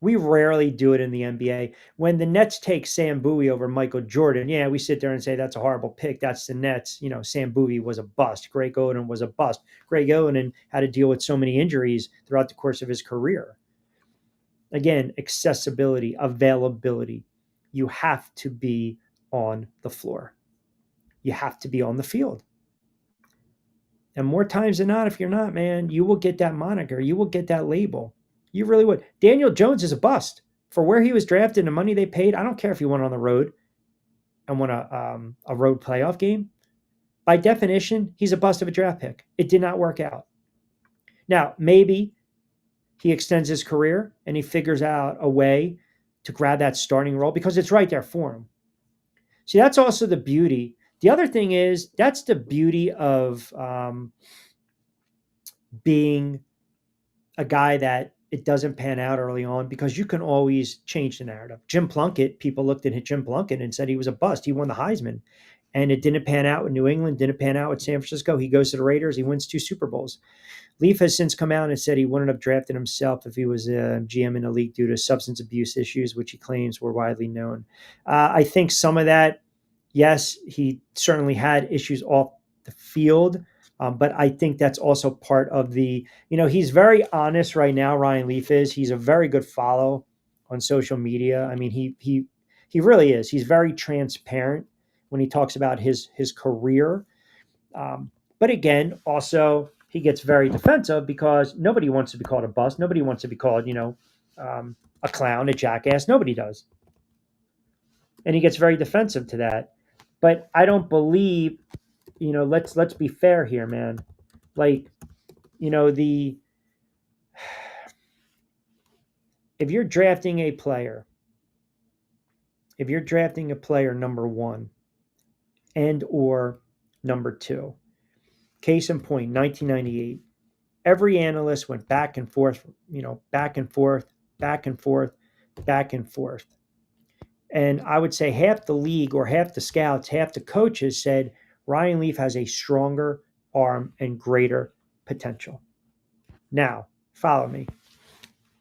We rarely do it in the NBA. When the Nets take Sam Bowie over Michael Jordan, yeah, we sit there and say that's a horrible pick. That's the Nets. Sam Bowie was a bust. Greg Oden was a bust. Greg Oden had to deal with so many injuries throughout the course of his career. Again, accessibility, availability. You have to be on the floor. You have to be on the field. And more times than not, if you're not, man, you will get that moniker. You will get that label. You really would. Daniel Jones is a bust. For where he was drafted and the money they paid, I don't care if he went on the road and won a road playoff game. By definition, he's a bust of a draft pick. It did not work out. Now, maybe he extends his career and he figures out a way to grab that starting role because it's right there for him. See, that's also the beauty. The other thing is, that's the beauty of being a guy that it doesn't pan out early on because you can always change the narrative. Jim Plunkett, people looked at Jim Plunkett and said he was a bust. He won the Heisman. And it didn't pan out with New England, didn't pan out with San Francisco. He goes to the Raiders. He wins 2 Super Bowls. Leaf has since come out and said he wouldn't have drafted himself if he was a GM in the league due to substance abuse issues, which he claims were widely known. I think some of that, yes, he certainly had issues off the field, but I think that's also part of the, he's very honest right now, Ryan Leaf is. He's a very good follow on social media. I mean, he really is. He's very transparent when he talks about his career. But again, also, he gets very defensive because nobody wants to be called a bust. Nobody wants to be called, a clown, a jackass. Nobody does. And he gets very defensive to that. But I don't believe, let's be fair here, man. Like, if you're drafting a player number 1 and or number 2, case in point, 1998, every analyst went back and forth, back and forth. And I would say half the league or half the scouts, half the coaches said Ryan Leaf has a stronger arm and greater potential. Now, follow me.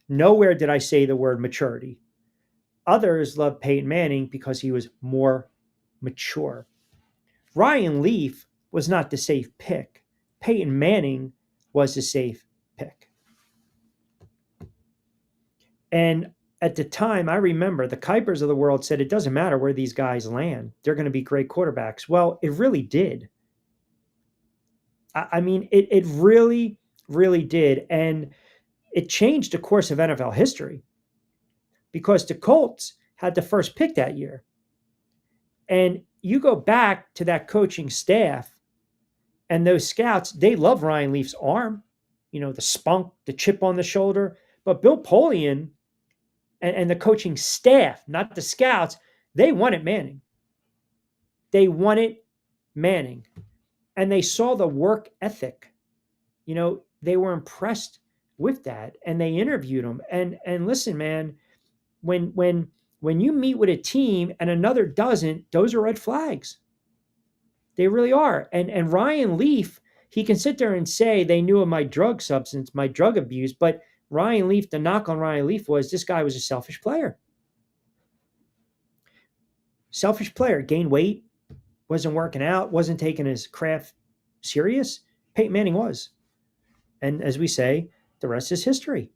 Nowhere did I say the word maturity. Others loved Peyton Manning because he was more mature. Ryan Leaf was not the safe pick. Peyton Manning was the safe pick. And at the time, I remember the Kuipers of the world said it doesn't matter where these guys land. They're going to be great quarterbacks. Well, it really did. I mean, it really, really did. And it changed the course of NFL history. because the Colts had the first pick that year. And you go back to that coaching staff and those scouts, they love Ryan Leaf's arm, the spunk, the chip on the shoulder. But Bill Polian and the coaching staff, not the scouts, they wanted Manning. They wanted Manning. And they saw the work ethic. They were impressed with that, and they interviewed him. And listen, man, when you meet with a team and another doesn't, those are red flags. They really are. And Ryan Leaf, he can sit there and say they knew of my drug abuse, but Ryan Leaf, the knock on Ryan Leaf was this guy was a selfish player. Selfish player, gained weight, wasn't working out, wasn't taking his craft serious. Peyton Manning was. And as we say, the rest is history.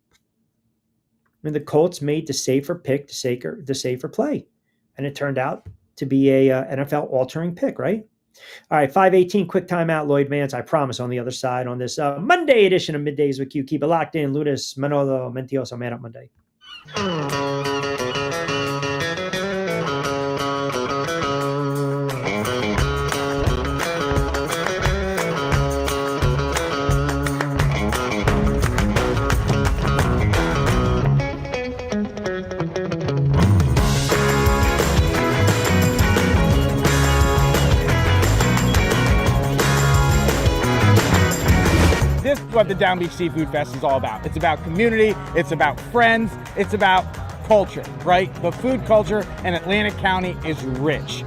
And the Colts made the safer pick, the safer play. And it turned out to be a NFL altering pick, right? All right, 5:18, quick timeout, Lloyd Vance. I promise on the other side on this Monday edition of Middays with Q. Keep it locked in. Lunas, Manolo, Mentiroso, Man Up Monday. This is what the Down Beach Seafood Fest is all about. It's about community, it's about friends, it's about culture, right? The food culture in Atlantic County is rich.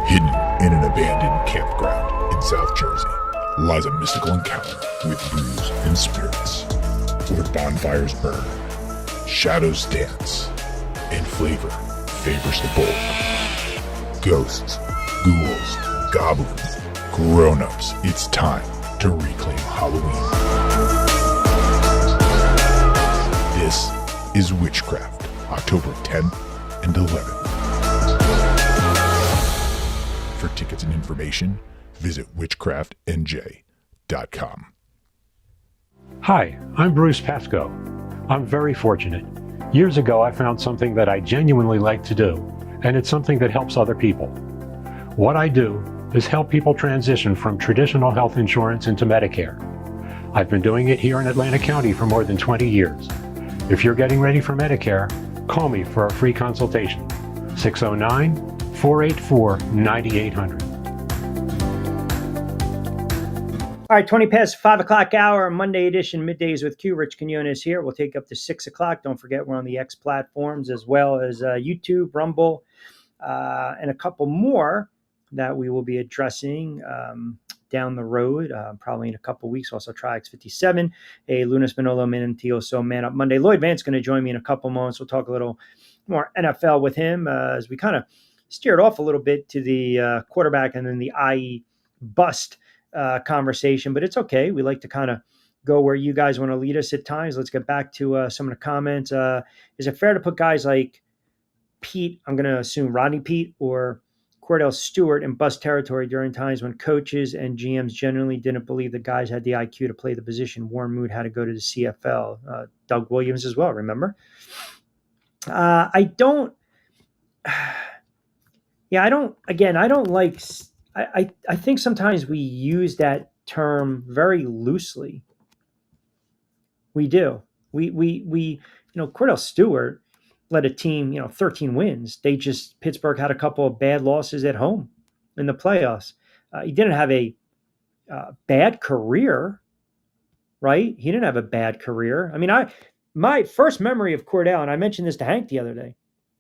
Hidden in an abandoned campground in South Jersey lies a mystical encounter with brews and spirits, where bonfires burn, shadows dance, and flavor favors the bold. Ghosts, ghouls, goblins, grown-ups, it's time to reclaim Halloween. This is Witchcraft, October 10th and 11th. For tickets and information, visit witchcraftnj.com. Hi, I'm Bruce Pascoe. I'm very fortunate. Years ago, I found something that I genuinely like to do, and it's something that helps other people. What I do is help people transition from traditional health insurance into Medicare. I've been doing it here in Atlantic County for more than 20 years. If you're getting ready for Medicare, call me for a free consultation. 609-484-9800. All right, 20 past 5 o'clock hour, Monday edition, Middays with Q. Rich Quiñones here. We'll take up to 6 o'clock. Don't forget, we're on the X platforms as well as YouTube, Rumble, and a couple more that we will be addressing down the road, probably in a couple weeks. Also, TriX 57, a Lunas Manolo Mentiroso Man Up Monday. Lloyd Vance going to join me in a couple moments. We'll talk a little more NFL with him as we kind of steered off a little bit to the quarterback and then the IE bust conversation, but it's okay. We like to kind of go where you guys want to lead us at times. Let's get back to some of the comments. Is it fair to put guys like Pete, I'm going to assume Rodney Pete or Cordell Stewart in bust territory during times when coaches and GMs generally didn't believe the guys had the IQ to play the position? Warren Moon had to go to the CFL. Doug Williams as well, remember? I don't like, I think sometimes we use that term very loosely. We do. We Cordell Stewart led a team, 13 wins. Pittsburgh had a couple of bad losses at home in the playoffs. He didn't have a bad career, right? He didn't have a bad career. I mean, my first memory of Cordell, and I mentioned this to Hank the other day,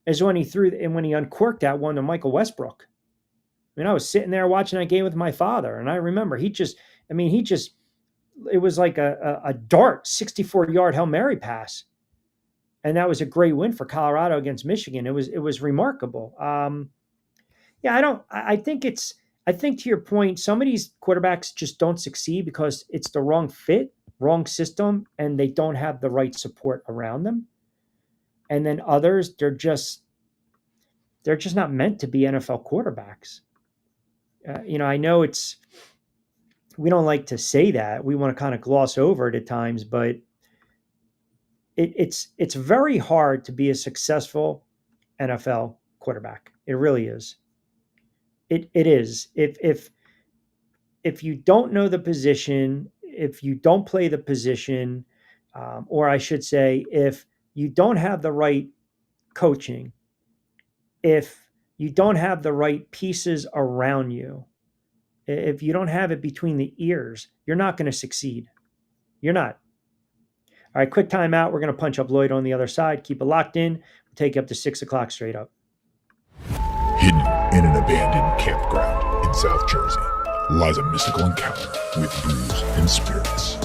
is when he uncorked that one to Michael Westbrook. I mean, I was sitting there watching that game with my father, and I remember it was like a dart 64-yard Hail Mary pass. And that was a great win for Colorado against Michigan. It was remarkable. Yeah, I think to your point, some of these quarterbacks just don't succeed because it's the wrong fit, wrong system, and they don't have the right support around them. And then others, they're just not meant to be NFL quarterbacks. I know we don't like to say that. We want to kind of gloss over it at times, but it's very hard to be a successful NFL quarterback. It really is. It is. If you don't know the position, if you don't play the position, or I should say, if you don't have the right coaching, if you don't have the right pieces around you, if you don't have it between the ears, you're not going to succeed. You're not. All right, quick timeout. We're going to punch up Lloyd on the other side. Keep it locked in. We'll take you up to 6 o'clock straight up. Hidden in an abandoned campground in South Jersey lies a mystical encounter with brews and spirits,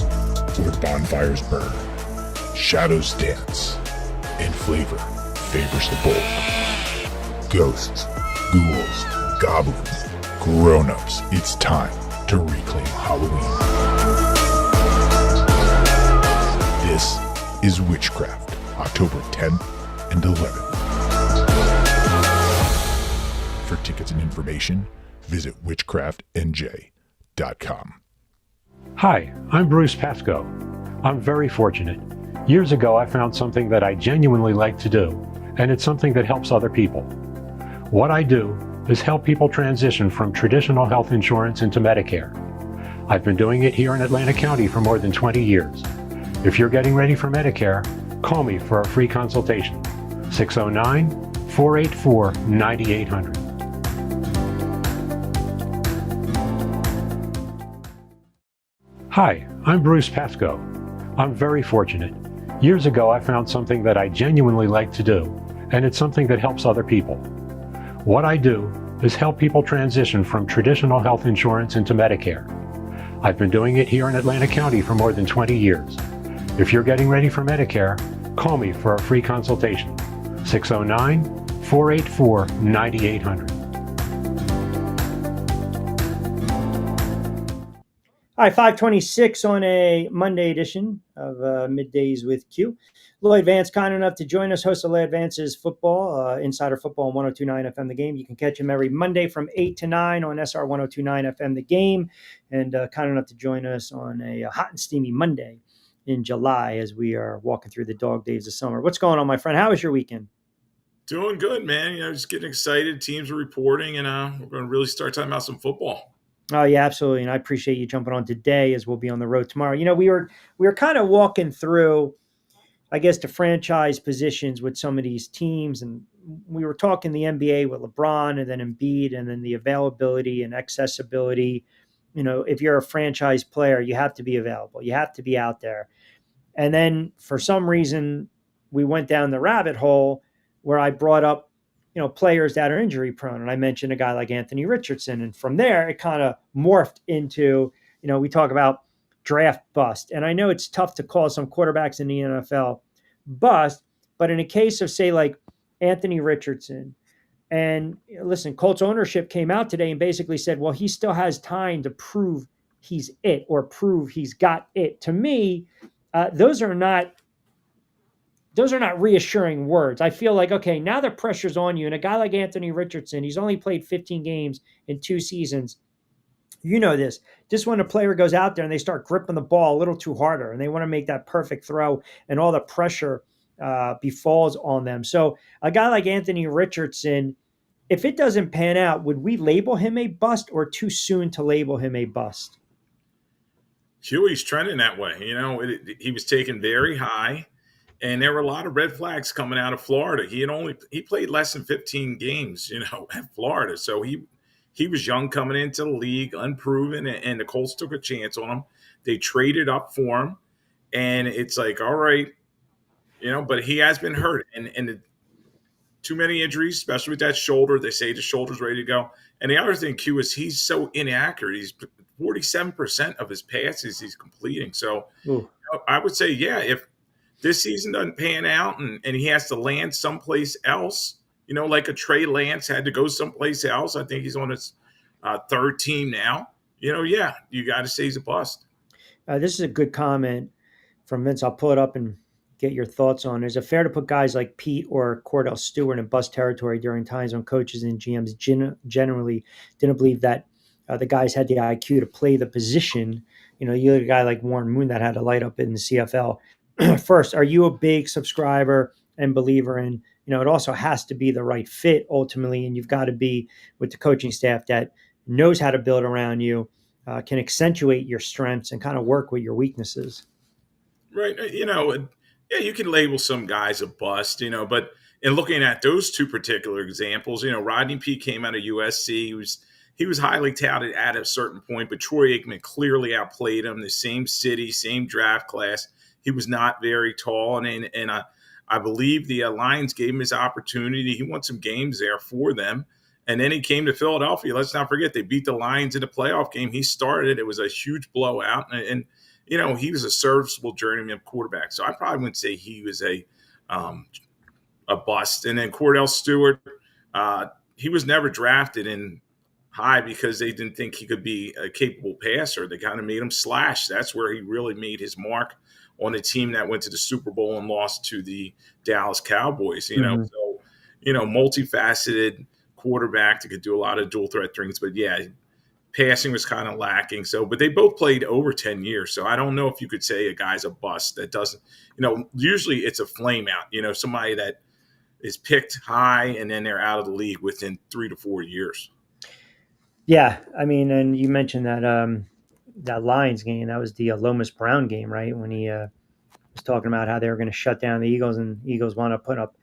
where bonfires burn, shadows dance, and flavor favors the bold. Ghosts, ghouls, goblins, grown-ups, it's time to reclaim Halloween. This is Witchcraft, October 10th and 11th. For tickets and information, visit witchcraftnj.com. Hi, I'm Bruce Pascoe. I'm very fortunate. Years ago, I found something that I genuinely like to do, and it's something that helps other people. What I do is help people transition from traditional health insurance into Medicare. I've been doing it here in Atlantic County for more than 20 years. If you're getting ready for Medicare, call me for a free consultation. 609-484-9800. Hi, I'm Bruce Pascoe. I'm very fortunate. Years ago, I found something that I genuinely like to do, and it's something that helps other people. What I do is help people transition from traditional health insurance into Medicare. I've been doing it here in Atlantic County for more than 20 years. If you're getting ready for Medicare, call me for a free consultation. 609-484-9800. All right, 526 on a Monday edition of Middays with Q. Lloyd Vance, kind enough to join us, host of Lloyd Vance's football, Insider Football on 1029 FM The Game. You can catch him every Monday from 8 to 9 on SR 1029 FM The Game. And kind enough to join us on a hot and steamy Monday in July as we are walking through the dog days of summer. What's going on, my friend? How was your weekend? Doing good, man. Just getting excited. Teams are reporting, and we're going to really start talking about some football. Oh yeah, absolutely. And I appreciate you jumping on today as we'll be on the road tomorrow. We were kind of walking through, I guess, the franchise positions with some of these teams. And we were talking the NBA with LeBron and then Embiid and then the availability and accessibility. If you're a franchise player, you have to be available. You have to be out there. And then for some reason, we went down the rabbit hole where I brought up players that are injury prone. And I mentioned a guy like Anthony Richardson. And from there, it kind of morphed into, we talk about draft bust. And I know it's tough to call some quarterbacks in the NFL bust, but in a case of, say, like Anthony Richardson, and listen, Colts ownership came out today and basically said, well, he still has time to prove he's it or prove he's got it. To me, those are not reassuring words. I feel like, okay, now the pressure's on you. And a guy like Anthony Richardson, he's only played 15 games in 2 seasons. You know this. Just when a player goes out there and they start gripping the ball a little too harder and they want to make that perfect throw and all the pressure befalls on them. So a guy like Anthony Richardson, if it doesn't pan out, would we label him a bust or too soon to label him a bust? Huey's trending that way. He was taken very high. And there were a lot of red flags coming out of Florida. He played less than 15 games, at Florida. So he he was young coming into the league, unproven, and the Colts took a chance on him. They traded up for him, and it's like, all right, but he has been hurt, and too many injuries, especially with that shoulder. They say the shoulder's ready to go. And the other thing, Q, is he's so inaccurate. He's 47% of his passes he's completing. So I would say, yeah, if this season doesn't pan out and he has to land someplace else, like a Trey Lance had to go someplace else. I think he's on his third team now. Yeah, you got to say he's a bust. This is a good comment from Vince. I'll pull it up and get your thoughts on. Is it fair to put guys like Pete or Cordell Stewart in bust territory during times when coaches and GMs generally didn't believe that the guys had the IQ to play the position? You had a guy like Warren Moon that had to light up in the CFL. First, are you a big subscriber and believer in, it also has to be the right fit ultimately, and you've got to be with the coaching staff that knows how to build around you, can accentuate your strengths and kind of work with your weaknesses. Right. Yeah, you can label some guys a bust, but in looking at those two particular examples, Rodney Peete came out of USC. He was highly touted at a certain point, but Troy Aikman clearly outplayed him. The same city, same draft class. He was not very tall, and I believe the Lions gave him his opportunity. He won some games there for them. And then he came to Philadelphia. Let's not forget, they beat the Lions in a playoff game. He started. It was a huge blowout. And he was a serviceable journeyman quarterback. So I probably wouldn't say he was a bust. And then Cordell Stewart, he was never drafted in high because they didn't think he could be a capable passer. They kind of made him slash. That's where he really made his mark on a team that went to the Super Bowl and lost to the Dallas Cowboys. So multifaceted quarterback that could do a lot of dual threat things. But yeah, passing was kind of lacking. So, but they both played over 10 years. So I don't know if you could say a guy's a bust that doesn't, usually it's a flame out, somebody that is picked high and then they're out of the league within 3 to 4 years. Yeah. I mean, and you mentioned that Lions game, that was the Lomas Brown game, right? When he was talking about how they were going to shut down the Eagles, and Eagles wound up putting up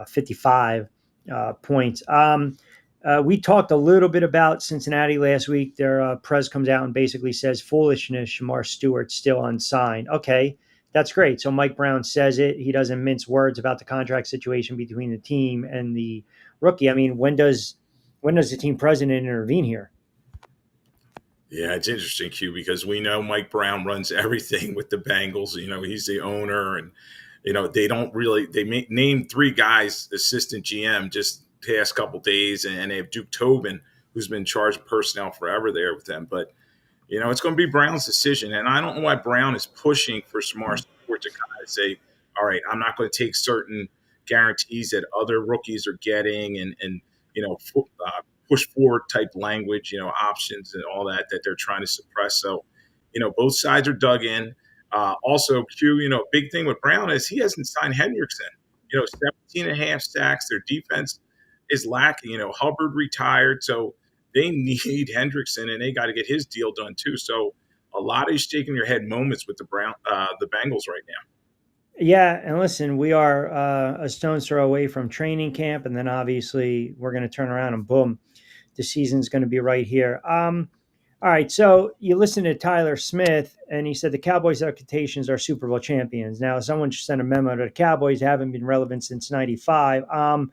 55 points. We talked a little bit about Cincinnati last week. Their press comes out and basically says, foolishness, Shamar Stewart still unsigned. Okay, that's great. So Mike Brown says it. He doesn't mince words about the contract situation between the team and the rookie. I mean, when does the team president intervene here? Yeah, it's interesting, Q, because we know Mike Brown runs everything with the Bengals. He's the owner, and they don't really. They named 3 guys assistant GM just past couple days, and they have Duke Tobin, who's been in charge of personnel forever there with them. But it's going to be Brown's decision, and I don't know why Brown is pushing for Smart Stewart to kind of say, all right, I'm not going to take certain guarantees that other rookies are getting, and push forward type language, options and all that they're trying to suppress. So, both sides are dug in. Also, Q, big thing with Brown is he hasn't signed Hendrickson. 17 and a half sacks. Their defense is lacking. Hubbard retired, so they need Hendrickson, and they got to get his deal done too. So, a lot of shaking your head moments with the Bengals right now. Yeah, and listen, we are a stone's throw away from training camp, and then obviously we're going to turn around and boom, the season's going to be right here. All right, so you listen to Tyler Smith, and he said the Cowboys' expectations are Super Bowl champions. Now, someone sent a memo to the Cowboys, haven't been relevant since '95. And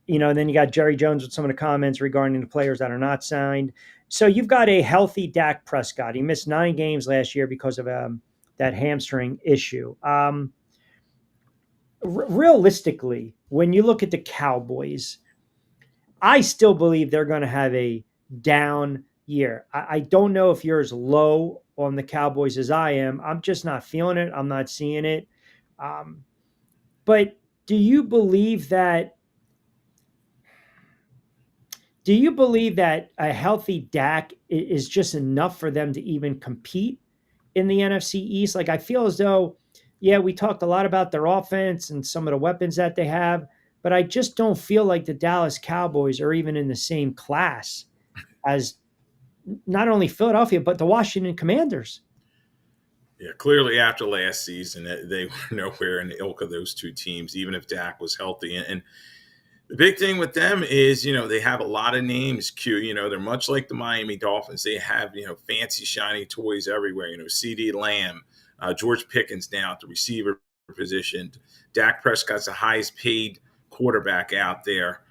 then you got Jerry Jones with some of the comments regarding the players that are not signed. So you've got a healthy Dak Prescott. He missed 9 games last year because of that hamstring issue. Realistically, when you look at the Cowboys, I still believe they're going to have a down year. I don't know if you're as low on the Cowboys as I am. I'm just not feeling it. I'm not seeing it. But do you believe that a healthy Dak is just enough for them to even compete in the NFC East? Like, I feel as though, yeah, we talked a lot about their offense and some of the weapons that they have, but I just don't feel like the Dallas Cowboys are even in the same class as not only Philadelphia, but the Washington Commanders. Yeah, clearly after last season, they were nowhere in the ilk of those two teams, even if Dak was healthy. And The big thing with them is, they have a lot of names, Q. They're much like the Miami Dolphins. They have, fancy, shiny toys everywhere. CD Lamb, George Pickens now at the receiver position. Dak Prescott's the highest paid quarterback out there.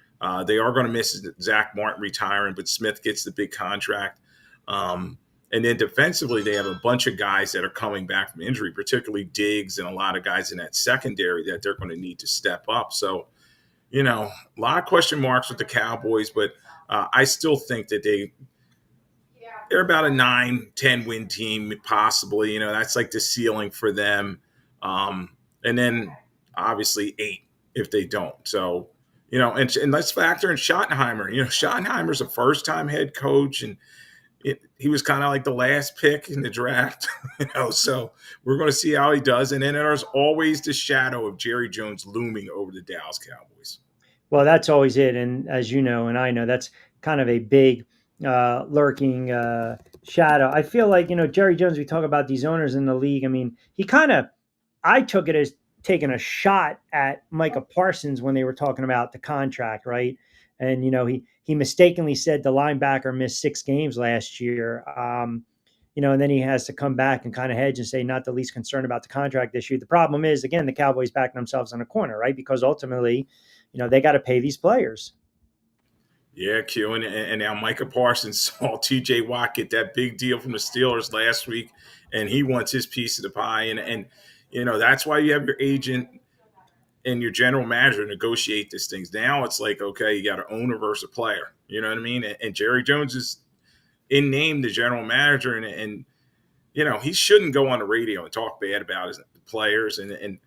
They are going to miss Zach Martin retiring, but Smith gets the big contract. And then defensively, they have a bunch of guys that are coming back from injury, particularly Diggs and a lot of guys in that secondary that they're going to need to step up. So, a lot of question marks with the Cowboys, but I still think that they're about a 9-10 win team, possibly. That's like the ceiling for them. And then obviously 8 if they don't. So, and let's factor in Schottenheimer. Schottenheimer's a first-time head coach, and he was kind of like the last pick in the draft. So we're going to see how he does. And then there's always the shadow of Jerry Jones looming over the Dallas Cowboys. Well, that's always it. And as you know, and I know, that's kind of a big lurking shadow. I feel like, Jerry Jones, we talk about these owners in the league. I mean, I took it as taking a shot at Micah Parsons when they were talking about the contract, right? And, he mistakenly said the linebacker missed 6 games last year. And then he has to come back and kind of hedge and say, not the least concerned about the contract issue. The problem is, again, the Cowboys backing themselves in a corner, right? Because ultimately, they got to pay these players. Yeah, Q. And now Micah Parsons saw TJ Watt get that big deal from the Steelers last week, and he wants his piece of the pie. And that's why you have your agent and your general manager negotiate these things. Now it's like, okay, you got an owner versus a player. You know what I mean? And Jerry Jones is in name the general manager, and he shouldn't go on the radio and talk bad about his players. And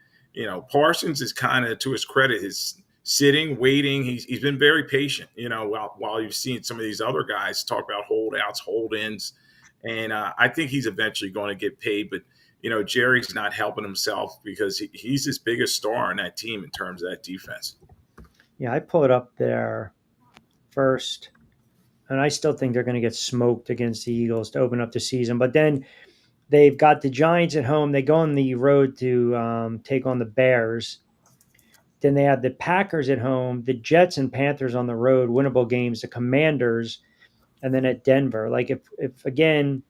Parsons is kind of, to his credit, his sitting, waiting. He's been very patient, while you've seen some of these other guys talk about holdouts, hold-ins. And I think he's eventually going to get paid. But, Jerry's not helping himself because he's his biggest star on that team in terms of that defense. Yeah, I pull it up there first. And I still think they're going to get smoked against the Eagles to open up the season. But then they've got the Giants at home. They go on the road to take on the Bears. Then they have the Packers at home, the Jets and Panthers on the road, winnable games, the Commanders, and then at Denver. Like if again,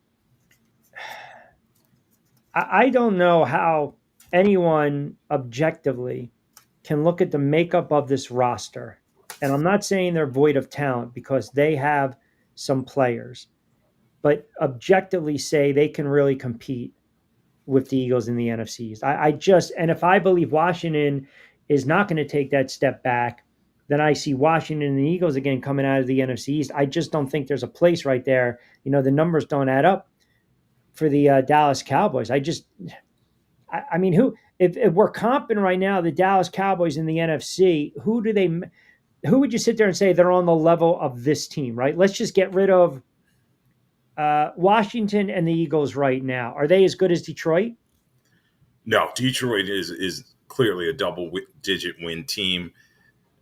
I don't know how anyone objectively can look at the makeup of this roster. And I'm not saying they're void of talent because they have some players, but objectively say they can really compete with the Eagles in the NFC East. And if I believe Washington is not going to take that step back, then I see Washington and the Eagles again coming out of the NFC East. I just don't think there's a place right there. The numbers don't add up for the Dallas Cowboys. I mean, if we're comping right now, the Dallas Cowboys in the NFC, who would you sit there and say they're on the level of this team, right? Let's just get rid of Washington and the Eagles right now. Are they as good as Detroit? No, Detroit is clearly a double-digit win team.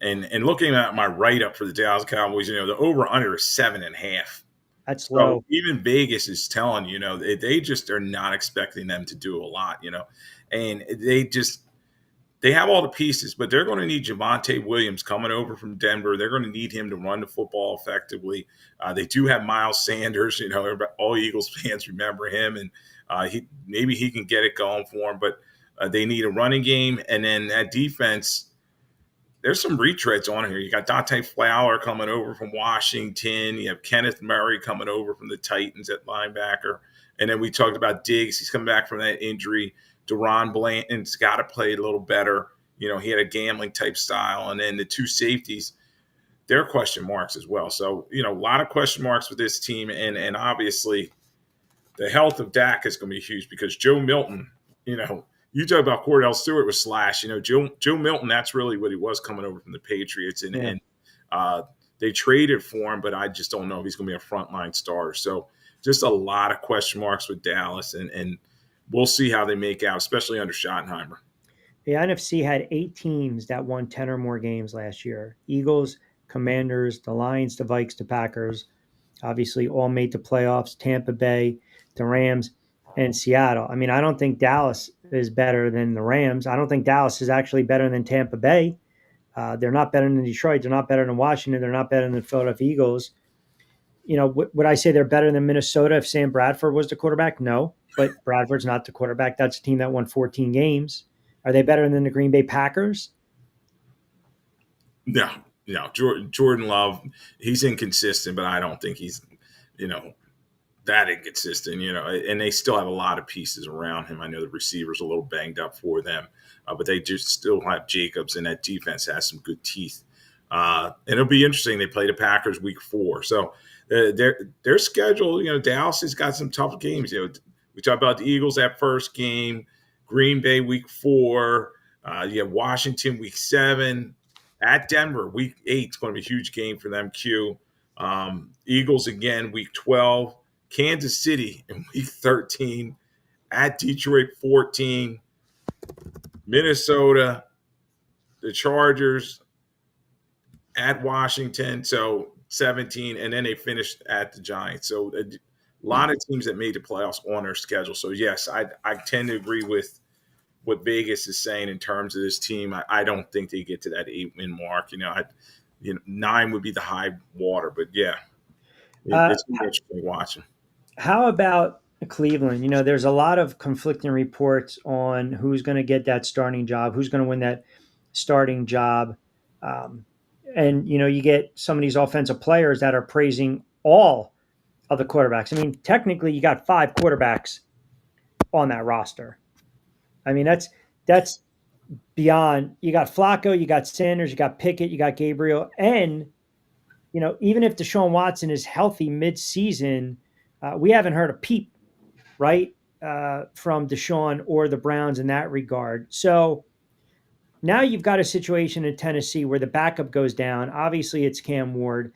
And looking at my write-up for the Dallas Cowboys, the over-under is 7.5. That's low. So even Vegas is telling they just are not expecting them to do a lot, and they have all the pieces, but they're going to need Javonte Williams coming over from Denver. They're going to need him to run the football effectively. They do have Miles Sanders. All Eagles fans remember him, and maybe he can get it going for him. But they need a running game, and then that defense. There's some retreads on here. You got Dante Fowler coming over from Washington. You have Kenneth Murray coming over from the Titans at linebacker. And then we talked about Diggs. He's coming back from that injury. Deron Blanton's got to play a little better. He had a gambling type style. And then the 2 safeties, they're question marks as well. So, a lot of question marks with this team. And obviously the health of Dak is going to be huge because Joe Milton, you talk about Cordell Stewart with Slash. Joe Milton, that's really what he was coming over from the Patriots. And they traded for him, but I just don't know if he's going to be a frontline starter. So just a lot of question marks with Dallas, and we'll see how they make out, especially under Schottenheimer. The NFC had 8 teams that won 10 or more games last year. Eagles, Commanders, the Lions, the Vikes, the Packers, obviously all made the playoffs, Tampa Bay, the Rams, and Seattle. I mean, I don't think Dallas is better than the Rams. I don't think Dallas is actually better than Tampa Bay. They're not better than Detroit. They're not better than Washington. They're not better than the Philadelphia Eagles. Would I say they're better than Minnesota if Sam Bradford was the quarterback? No, but Bradford's not the quarterback. That's a team that won 14 games. Are they better than the Green Bay Packers? No, no. Jordan Love, he's inconsistent, but I don't think he's, you know, that inconsistent, and they still have a lot of pieces around him. I know the receivers a little banged up for them, but they just still have Jacobs, and that defense has some good teeth. And it'll be interesting. They play the Packers week 4. So their schedule, Dallas has got some tough games. We talked about the Eagles that first game, Green Bay week 4. You have Washington week 7. At Denver, week 8 is going to be a huge game for them, Q. Eagles again, week 12. Kansas City in week 13. At Detroit, 14. Minnesota, the Chargers, at Washington, so 17. And then they finished at the Giants. So a lot of teams that made the playoffs on their schedule. So, yes, I tend to agree with what Vegas is saying in terms of this team. I don't think they get to that 8-win mark. 9 would be the high water, but yeah, it's interesting watching. How about Cleveland? There's a lot of conflicting reports on who's going to get that starting job, who's going to win that starting job. And you get some of these offensive players that are praising all of the quarterbacks. I mean, technically, you got 5 quarterbacks on that roster. I mean, that's beyond. You got Flacco, you got Sanders, you got Pickett, you got Gabriel, and even if Deshaun Watson is healthy mid-season, we haven't heard a peep, right, from Deshaun or the Browns in that regard. So now you've got a situation in Tennessee where the backup goes down. Obviously, it's Cam Ward.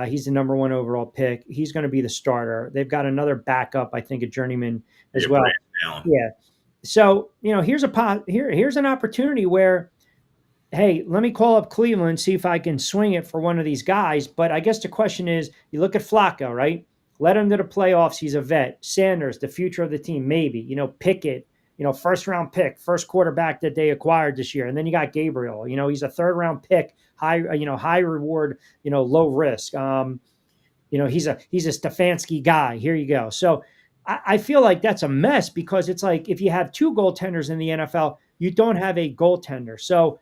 He's the number 1 overall pick. He's going to be the starter. They've got another backup, I think, a journeyman as well. Yeah. So, here's an opportunity where, hey, let me call up Cleveland, see if I can swing it for one of these guys. But I guess the question is, you look at Flacco, right? Let him to the playoffs. He's a vet. Sanders, the future of the team, maybe. Pickett, first-round pick, first quarterback that they acquired this year. And then you got Gabriel. He's a third-round pick, high reward, low risk. He's a Stefanski guy. Here you go. So I feel like that's a mess because it's like if you have 2 goaltenders in the NFL, you don't have a goaltender. So,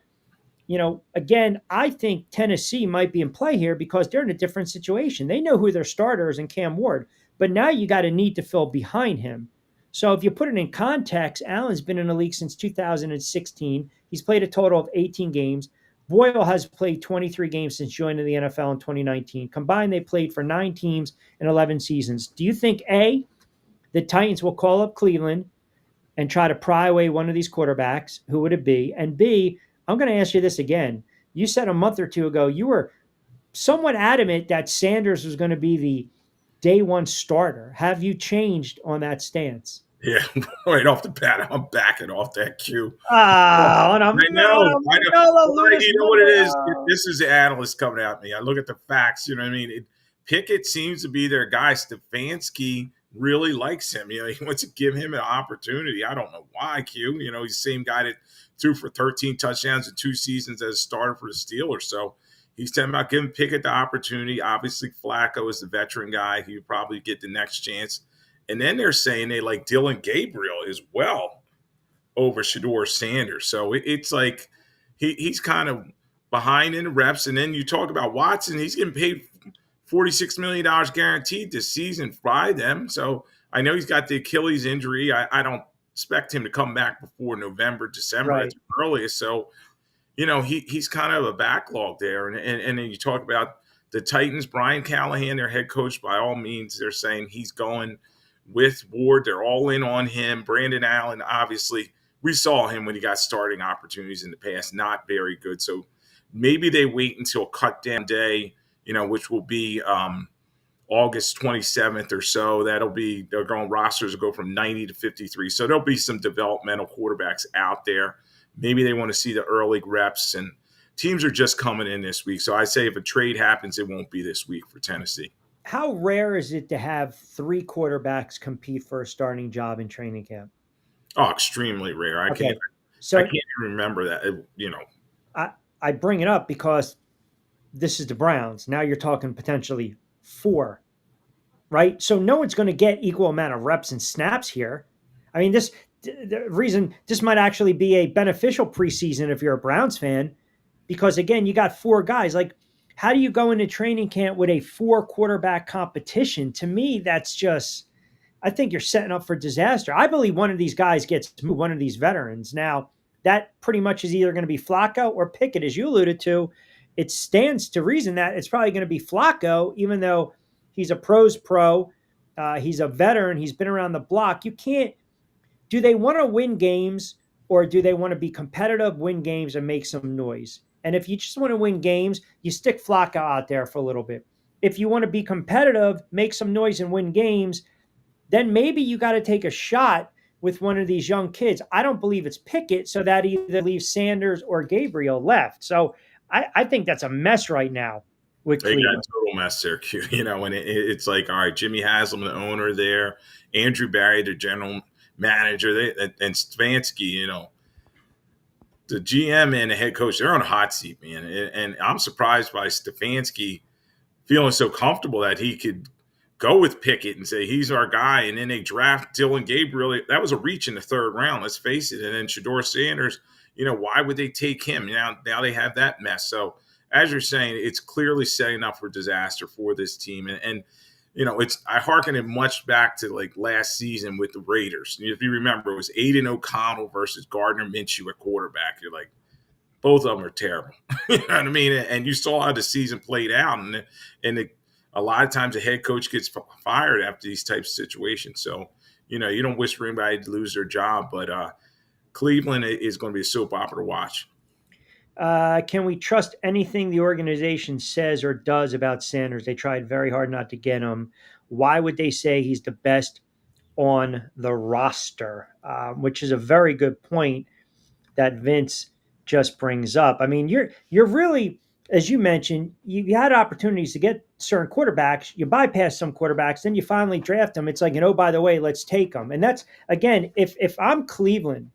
again, I think Tennessee might be in play here because they're in a different situation. They know who their starter is in Cam Ward, but now you got a need to fill behind him. So if you put it in context, Allen's been in the league since 2016. He's played a total of 18 games. Boyle has played 23 games since joining the NFL in 2019. Combined, they played for 9 teams in 11 seasons. Do you think, A, the Titans will call up Cleveland and try to pry away one of these quarterbacks? Who would it be? And B, I'm going to ask you this again. You said a month or two ago you were somewhat adamant that Sanders was going to be the day 1 starter. Have you changed on that stance? Yeah, right off the bat, I'm backing off that cue. I know. You know what it is? This is the analyst coming at me. I look at the facts. You know what I mean? Pickett seems to be their guy. Stefanski really likes him. He wants to give him an opportunity. I don't know why, Q. He's the same guy that threw for 13 touchdowns in 2 seasons as a starter for the Steelers. So he's talking about giving Pickett the opportunity. Obviously, Flacco is the veteran guy. He would probably get the next chance. And then they're saying they like Dylan Gabriel as well over Shedeur Sanders. So it's like he's kind of behind in the reps. And then you talk about Watson. He's getting paid $46 million guaranteed this season by them. So I know he's got the Achilles injury. I don't expect him to come back before November, December at the earliest. So, he's kind of a backlog there. And then you talk about the Titans, Brian Callahan, their head coach, by all means, they're saying he's going with Ward. They're all in on him. Brandon Allen, obviously, we saw him when he got starting opportunities in the past, not very good. So maybe they wait until cut down day, which will be August 27th or so. They're going rosters will go from 90 to 53. So there'll be some developmental quarterbacks out there. Maybe they want to see the early reps, and teams are just coming in this week. So I say if a trade happens, it won't be this week for Tennessee. How rare is it to have 3 quarterbacks compete for a starting job in training camp? Oh, extremely rare. I can't even remember that. I bring it up because this is the Browns. Now you're talking potentially 4, right? So no one's going to get equal amount of reps and snaps here. I mean, the reason this might actually be a beneficial preseason if you're a Browns fan, because again, you got 4 guys. Like, how do you go into training camp with a 4 quarterback competition? To me, that's just, I think you're setting up for disaster. I believe one of these guys gets moved, one of these veterans. Now, that pretty much is either going to be Flacco or Pickett, as you alluded to. It stands to reason that it's probably going to be Flacco, even though he's a pro's pro. He's a veteran. He's been around the block. You can't, do they want to win games or do they want to be competitive, win games, and make some noise? And if you just want to win games, you stick Flacco out there for a little bit. If you want to be competitive, make some noise and win games, then maybe you got to take a shot with one of these young kids. I don't believe it's Pickett, so that either leaves Sanders or Gabriel left. So I think that's a mess right now with They got Cleveland. a total mess there, Q. And it's like, all right, Jimmy Haslam, the owner there, Andrew Barry, the general manager, and Stefanski, the GM and the head coach, they're on a hot seat, man. And I'm surprised by Stefanski feeling so comfortable that he could go with Pickett and say he's our guy, and then they draft Dylan Gabriel. That was a reach in the 3rd round, let's face it. And then Shador Sanders, why would they take him? Now they have that mess. So as you're saying, it's clearly setting up for disaster for this team. And I hearken it much back to like last season with the Raiders. If you remember, it was Aiden O'Connell versus Gardner Minshew at quarterback. You're like, both of them are terrible. You know what I mean? And you saw how the season played out. And a lot of times a head coach gets fired after these types of situations. So, you don't wish for anybody to lose their job. But Cleveland is going to be a soap opera to watch. Can we trust anything the organization says or does about Sanders? They tried very hard not to get him. Why would they say he's the best on the roster? Which is a very good point that Vince just brings up. I mean, you're really, as you mentioned, you had opportunities to get certain quarterbacks. You bypass some quarterbacks, then you finally draft them. It's like, oh, by the way, let's take them. And that's, again, if I'm Cleveland,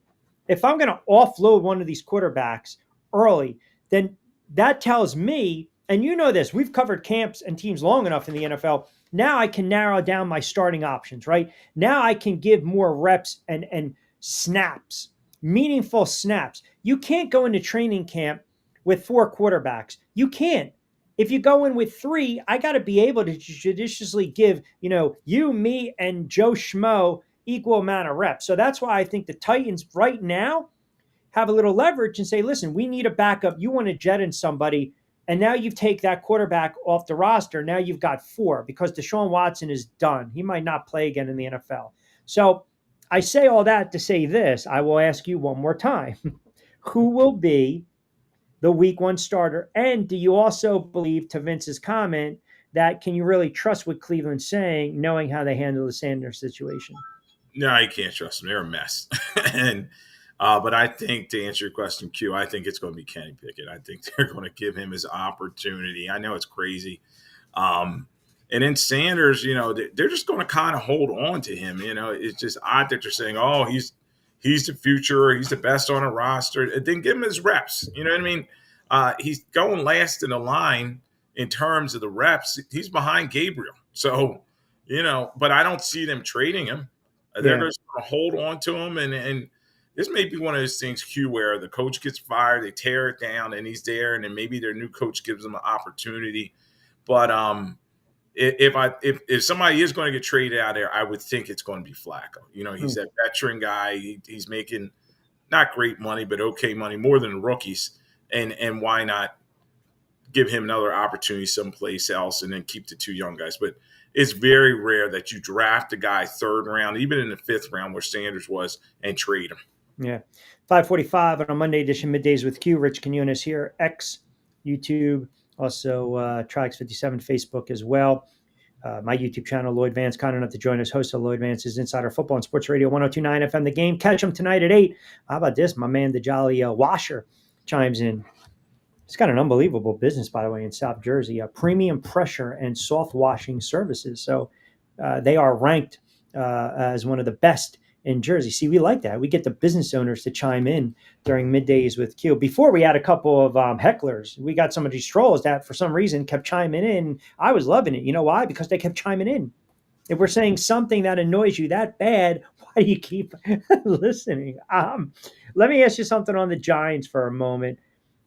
if I'm going to offload one of these quarterbacks early, then that tells me, and you know this, we've covered camps and teams long enough in the NFL. Now I can narrow down my starting options, right? Now I can give more reps and snaps, meaningful snaps. You can't go into training camp with 4 quarterbacks. You can't. If you go in with 3, I got to be able to judiciously give, you, me, and Joe Schmo equal amount of reps. So that's why I think the Titans right now have a little leverage and say, listen, we need a backup. You want to jet in somebody, and now you take that quarterback off the roster. Now you've got 4 because Deshaun Watson is done. He might not play again in the NFL. So I say all that to say this. I will ask you one more time. Who will be the week 1 starter? And do you also believe, to Vince's comment, that can you really trust what Cleveland's saying, knowing how they handle the Sanders situation? No, you can't trust them. They're a mess. But I think, to answer your question, Q, I think it's going to be Kenny Pickett. I think they're going to give him his opportunity. I know it's crazy. And then Sanders, they're just going to kind of hold on to him. It's just odd that they're saying, oh, he's the future. He's the best on a roster. Then give him his reps. You know what I mean? He's going last in the line in terms of the reps. He's behind Gabriel. So, but I don't see them trading him. They're just going to hold on to him. And this may be one of those things, Q, where the coach gets fired, they tear it down, and he's there, and then maybe their new coach gives them an opportunity. But if somebody is going to get traded out there, I would think it's going to be Flacco. He's that veteran guy. He's making not great money, but okay money, more than rookies. And why not give him another opportunity someplace else and then keep the 2 young guys? But it's very rare that you draft a guy 3rd round, even in the 5th round where Sanders was, and trade him. Yeah. 5:45 on a Monday edition, Middays with Q. Rich Quiñones here, X, YouTube, also Trix57 Facebook as well. My YouTube channel, Lloyd Vance, kind enough to join us, host of Lloyd Vance's Insider Football and Sports Radio 102.9 FM The Game. Catch him tonight at 8. How about this? My man, the Jolly Washer, chimes in. He's got an unbelievable business, by the way, in South Jersey, premium pressure and soft washing services. So they are ranked as one of the best in Jersey. See, we like that. We get the business owners to chime in during middays with Q. Before we had a couple of hecklers. We got some of these trolls that for some reason kept chiming in. I was loving it. You know why? Because they kept chiming in. If we're saying something that annoys you that bad, why do you keep listening? Let me ask you something on the Giants for a moment.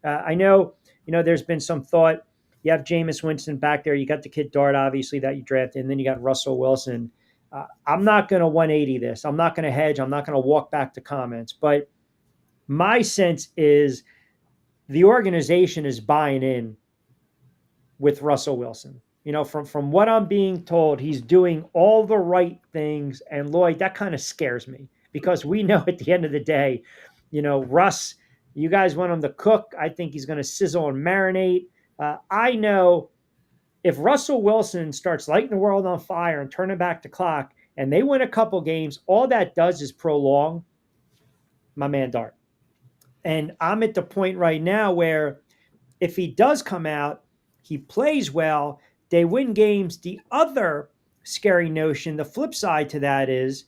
I know, there's been some thought. You have Jameis Winston back there. You got the kid Dart, obviously, that you drafted, and then you got Russell Wilson. I'm not going to 180 this. I'm not going to hedge. I'm not going to walk back to comments. But my sense is the organization is buying in with Russell Wilson. From what I'm being told, he's doing all the right things. And Lloyd, that kind of scares me because we know at the end of the day, Russ, you guys want him to cook. I think he's going to sizzle and marinate. I know if Russell Wilson starts lighting the world on fire and turning back the clock and they win a couple games, all that does is prolong my man Dart. And I'm at the point right now where if he does come out, he plays well, they win games. The other scary notion, the flip side to that is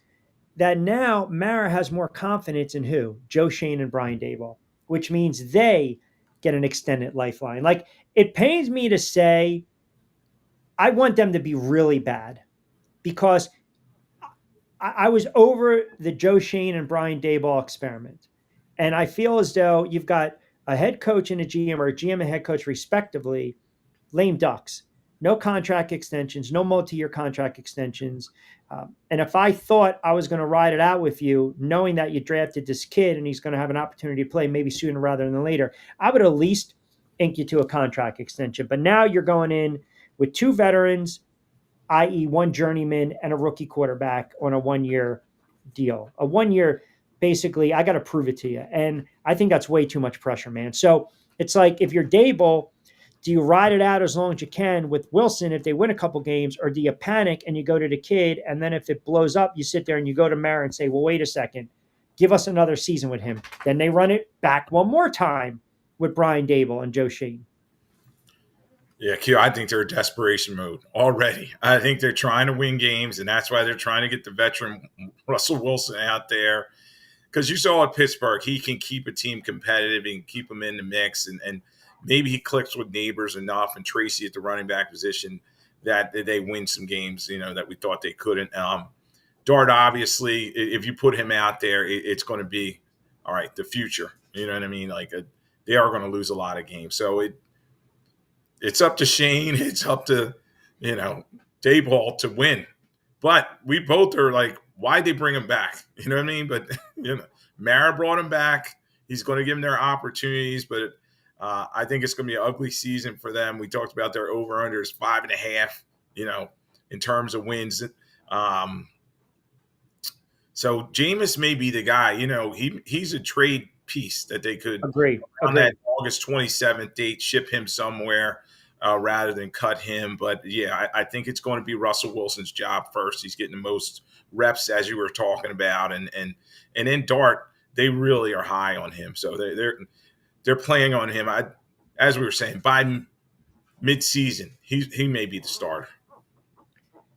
that now Mara has more confidence in who? Joe Shane and Brian Daboll, which means they get an extended lifeline. Like, it pains me to say I want them to be really bad because I was over the Joe Shane and Brian Daboll experiment. And I feel as though you've got a head coach and a GM, or a GM and head coach respectively, lame ducks. No contract extensions, no multi-year contract extensions. And if I thought I was going to ride it out with you, knowing that you drafted this kid and he's going to have an opportunity to play maybe sooner rather than later, I would at least ink you to a contract extension. But now you're going in with two veterans, i.e. one journeyman and a rookie quarterback on a 1-year deal. A 1 year, basically, I got to prove it to you. And I think that's way too much pressure, man. So it's like, if you're Dable, do you ride it out as long as you can with Wilson if they win a couple games, or do you panic and you go to the kid, and then if it blows up, you sit there and you go to Mara and say, well, wait a second, give us another season with him. Then they run it back one more time with Brian Daboll and Joe Shane. Yeah, Q, I think they're in desperation mode already. I think they're trying to win games, and that's why they're trying to get the veteran Russell Wilson out there. Because you saw at Pittsburgh, he can keep a team competitive and keep them in the mix, and maybe he clicks with Neighbors enough and Tracy at the running back position that they win some games, that we thought they couldn't. Dart, obviously, if you put him out there, it's going to be, all right, the future. You know what I mean? They are going to lose a lot of games. So it's up to Shane. It's up to, Daboll to win. But we both are like, why'd they bring him back? You know what I mean? But, Mara brought him back. He's going to give them their opportunities, but I think it's going to be an ugly season for them. We talked about their over-under is 5.5, in terms of wins. So Jameis may be the guy. He's a trade piece that they could, on that August 27th date, ship him somewhere rather than cut him. But, yeah, I think it's going to be Russell Wilson's job first. He's getting the most reps, as you were talking about. And then Dart, they really are high on him. So they're playing on him. As we were saying, by mid-season, he may be the starter.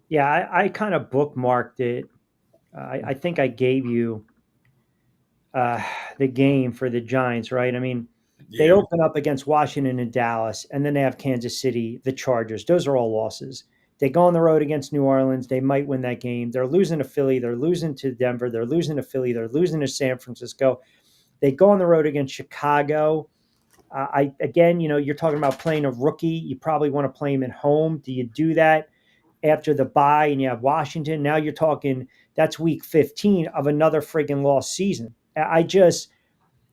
Yeah, I kind of bookmarked it. I think I gave you the game for the Giants, right? I mean, they open up against Washington and Dallas, and then they have Kansas City, the Chargers. Those are all losses. They go on the road against New Orleans. They might win that game. They're losing to Philly. They're losing to Denver. They're losing to Philly. They're losing to San Francisco. They go on the road against Chicago. You're talking about playing a rookie. You probably want to play him at home. Do you do that after the bye and you have Washington? Now you're talking, that's week 15 of another friggin' lost season.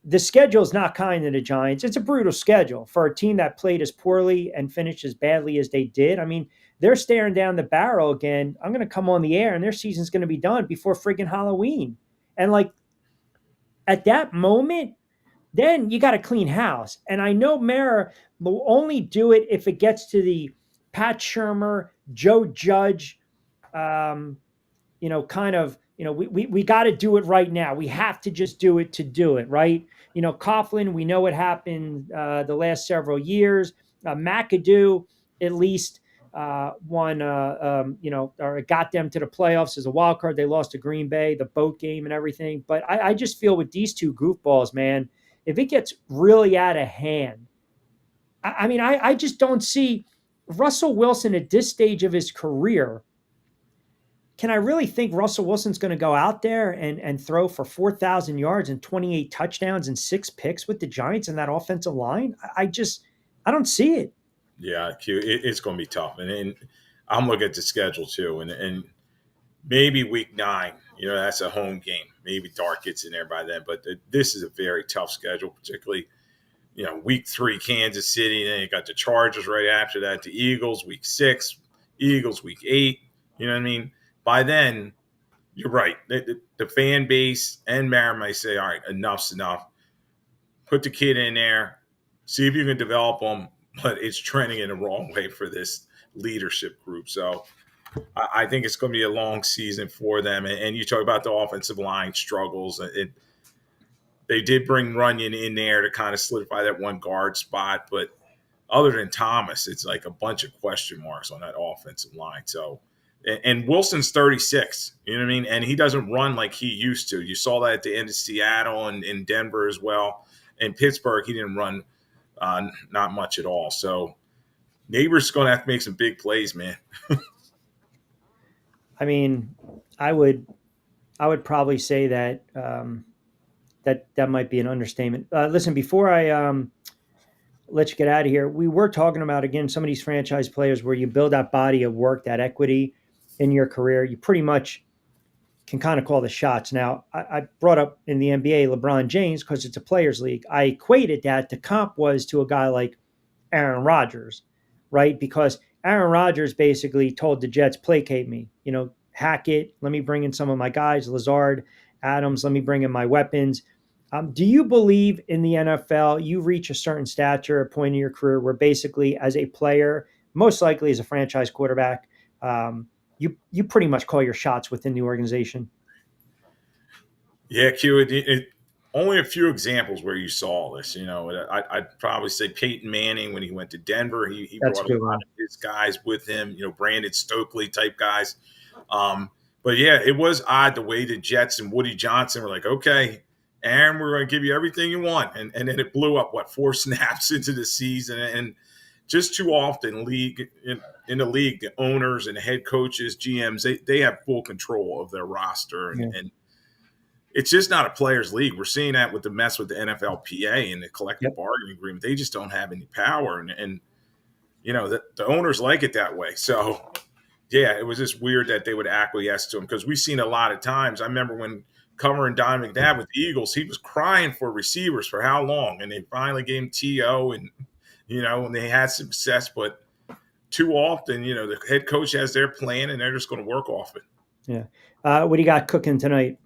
The schedule is not kind to the Giants. It's a brutal schedule for a team that played as poorly and finished as badly as they did. I mean, they're staring down the barrel again. I'm going to come on the air and their season's going to be done before friggin' Halloween. And at that moment, then you got to clean house. And I know Mara will only do it if it gets to the Pat Shurmur, Joe Judge, we got to do it right now. We have to just do it to do it, right? Coughlin, we know what happened the last several years. McAdoo, at least won, or got them to the playoffs as a wild card. They lost to Green Bay, the boat game and everything. But I just feel with these two goofballs, man, if it gets really out of hand, I just don't see Russell Wilson at this stage of his career. Can I really think Russell Wilson's going to go out there and throw for 4,000 yards and 28 touchdowns and 6 picks with the Giants and that offensive line? I don't see it. Yeah, it's going to be tough. And I'm looking at the schedule too. And maybe week 9, that's a home game. Maybe Dart gets in there by then. But this is a very tough schedule, particularly, week 3, Kansas City. Then you got the Chargers right after that, the Eagles, week 6, Eagles, week 8. You know what I mean? By then, you're right. The fan base and Marin may say, all right, enough's enough. Put the kid in there. See if you can develop them. But it's trending in the wrong way for this leadership group. So I think it's going to be a long season for them. And you talk about the offensive line struggles. They did bring Runyon in there to kind of solidify that one guard spot. But other than Thomas, it's like a bunch of question marks on that offensive line. So, and Wilson's 36, you know what I mean? And he doesn't run like he used to. You saw that at the end of Seattle and in Denver as well. In Pittsburgh, he didn't run not much at all. So Neighbors going to have to make some big plays, man. I mean, I would probably say that that might be an understatement. Listen, before I let you get out of here, we were talking about, again, some of these franchise players where you build that body of work, that equity in your career. You pretty much can kind of call the shots. Now, I brought up in the NBA LeBron James because it's a players league. I equated that the comp was to a guy like Aaron Rodgers, right? Because Aaron Rodgers basically told the Jets, placate me, Hackett, let me bring in some of my guys, Lazard, Adams, let me bring in my weapons. Do you believe in the NFL, you reach a certain stature, a point in your career where basically as a player, most likely as a franchise quarterback, you pretty much call your shots within the organization? Yeah, Q. Only a few examples where you saw this. I'd probably say Peyton Manning when he went to Denver. He brought a lot of his guys with him. Brandon Stokely type guys. But yeah, it was odd the way the Jets and Woody Johnson were like, okay, Aaron, we're going to give you everything you want, and then it blew up 4 snaps into the season, and just too often in the league, the owners and the head coaches, GMs, they have full control of their roster. And it's just not a players' league. We're seeing that with the mess with the NFLPA and the collective bargaining agreement. They just don't have any power. And the owners like it that way. So, yeah, it was just weird that they would acquiesce to him because we've seen a lot of times. I remember when covering Don McNabb with the Eagles, he was crying for receivers for how long? And they finally gave him T.O. and they had success, but too often, the head coach has their plan and they're just going to work off it. Yeah. What do you got cooking tonight?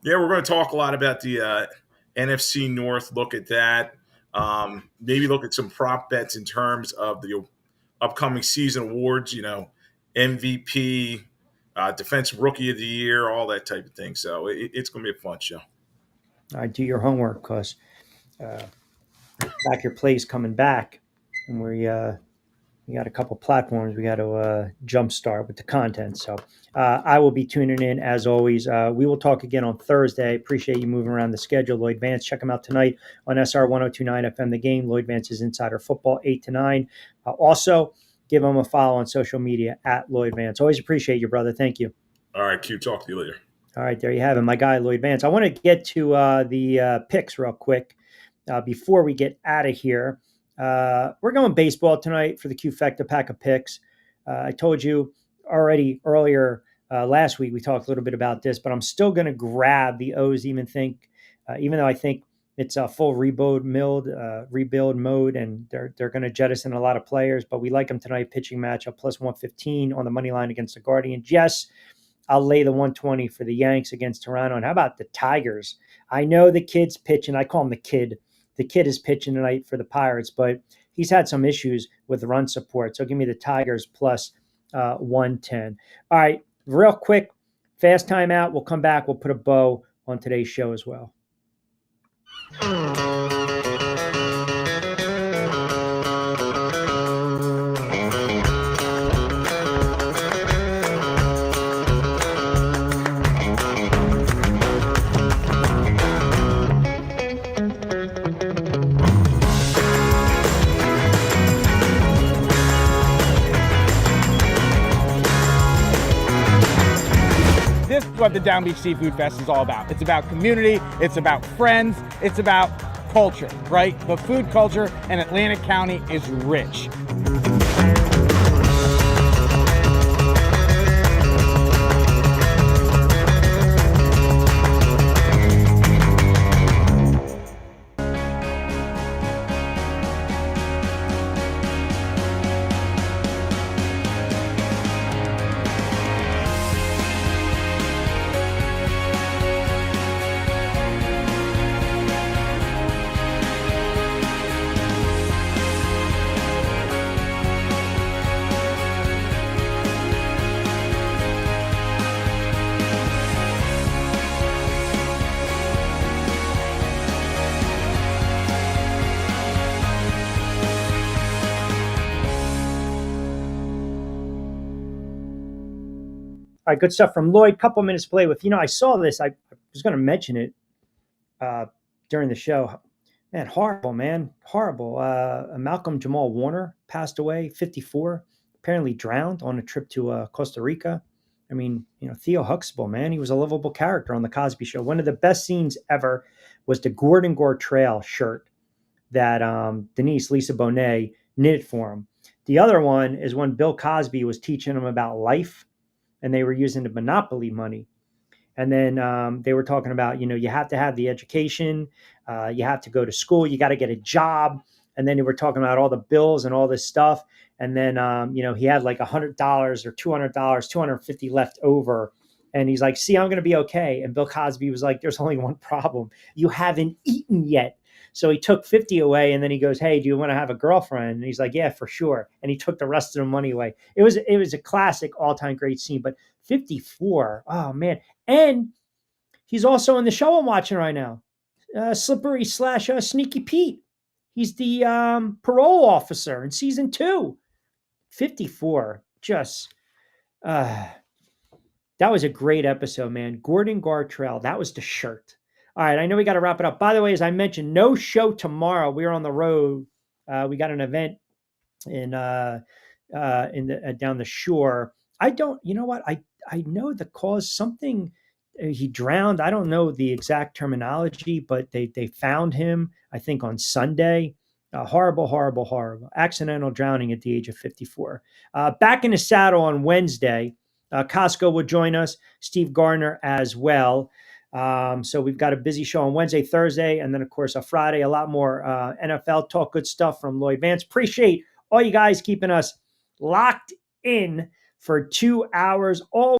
Yeah, we're going to talk a lot about the NFC North, look at that. Maybe look at some prop bets in terms of the upcoming season awards, MVP, Defensive Rookie of the Year, all that type of thing. So it's going to be a fun show. All right, do your homework because Back Your Place coming back, and we got a couple platforms we got to jumpstart with the content. So I will be tuning in as always. We will talk again on Thursday. Appreciate you moving around the schedule. Lloyd Vance, check him out tonight on SR 1029 FM The Game. Lloyd Vance's Insider Football 8 to 9. Also, give him a follow on social media at Lloyd Vance. Always appreciate you, brother. Thank you. All right, Q. Talk to you later. All right, there you have it, my guy, Lloyd Vance. I want to get to the picks real quick before we get out of here. We're going baseball tonight for the Q-Fecta pack of picks. I told you already earlier last week, we talked a little bit about this, but I'm still going to grab the O's, even though I think it's a full rebuild mode, and they're going to jettison a lot of players, but we like them tonight. Pitching matchup plus 115 on the money line against the Guardians. Yes, I'll lay the 120 for the Yanks against Toronto. And how about the Tigers? I know the kid's pitching. I call him the kid. The kid is pitching tonight for the Pirates, but he's had some issues with run support. So give me the Tigers plus 110. All right, real quick, fast timeout. We'll come back. We'll put a bow on today's show as well. what the Down Beach Seafood Fest is all about. It's about community, it's about friends, it's about culture, right? The food culture in Atlantic County is rich. All right, good stuff from Lloyd. Couple minutes to play with. I saw this. I was going to mention it during the show. Man, horrible, man. Horrible. Malcolm Jamal Warner passed away, 54, apparently drowned on a trip to Costa Rica. I mean, Theo Huxtable, man, he was a lovable character on The Cosby Show. One of the best scenes ever was the Gordon Gore Trail shirt that Denise, Lisa Bonet, knitted for him. The other one is when Bill Cosby was teaching him about life, and they were using the Monopoly money. And then they were talking about, you have to have the education, you have to go to school, you got to get a job. And then they were talking about all the bills and all this stuff. And then, he had like $100 or $200, $250 left over. And he's like, see, I'm going to be okay. And Bill Cosby was like, there's only one problem. You haven't eaten yet. So he took 50 away, and then he goes, hey, do you want to have a girlfriend? And he's like, yeah, for sure. And he took the rest of the money away. It was a classic all-time great scene, but 54, oh man. And he's also in the show I'm watching right now, Slippery / Sneaky Pete. He's the parole officer in season 2. 54, just, that was a great episode, man. Gordon Gartrell, that was the shirt. All right, I know we got to wrap it up. By the way, as I mentioned, no show tomorrow. We're on the road. We got an event in down the shore. I don't, you know what? I know the cause, something, he drowned. I don't know the exact terminology, but they found him, I think, on Sunday. Horrible. Accidental drowning at the age of 54. Back in the saddle on Wednesday. Costco will join us, Steve Gardner as well. So we've got a busy show on Wednesday, Thursday, and then, of course, a Friday, a lot more NFL talk, good stuff from Lloyd Vance. Appreciate all you guys keeping us locked in for 2 hours. All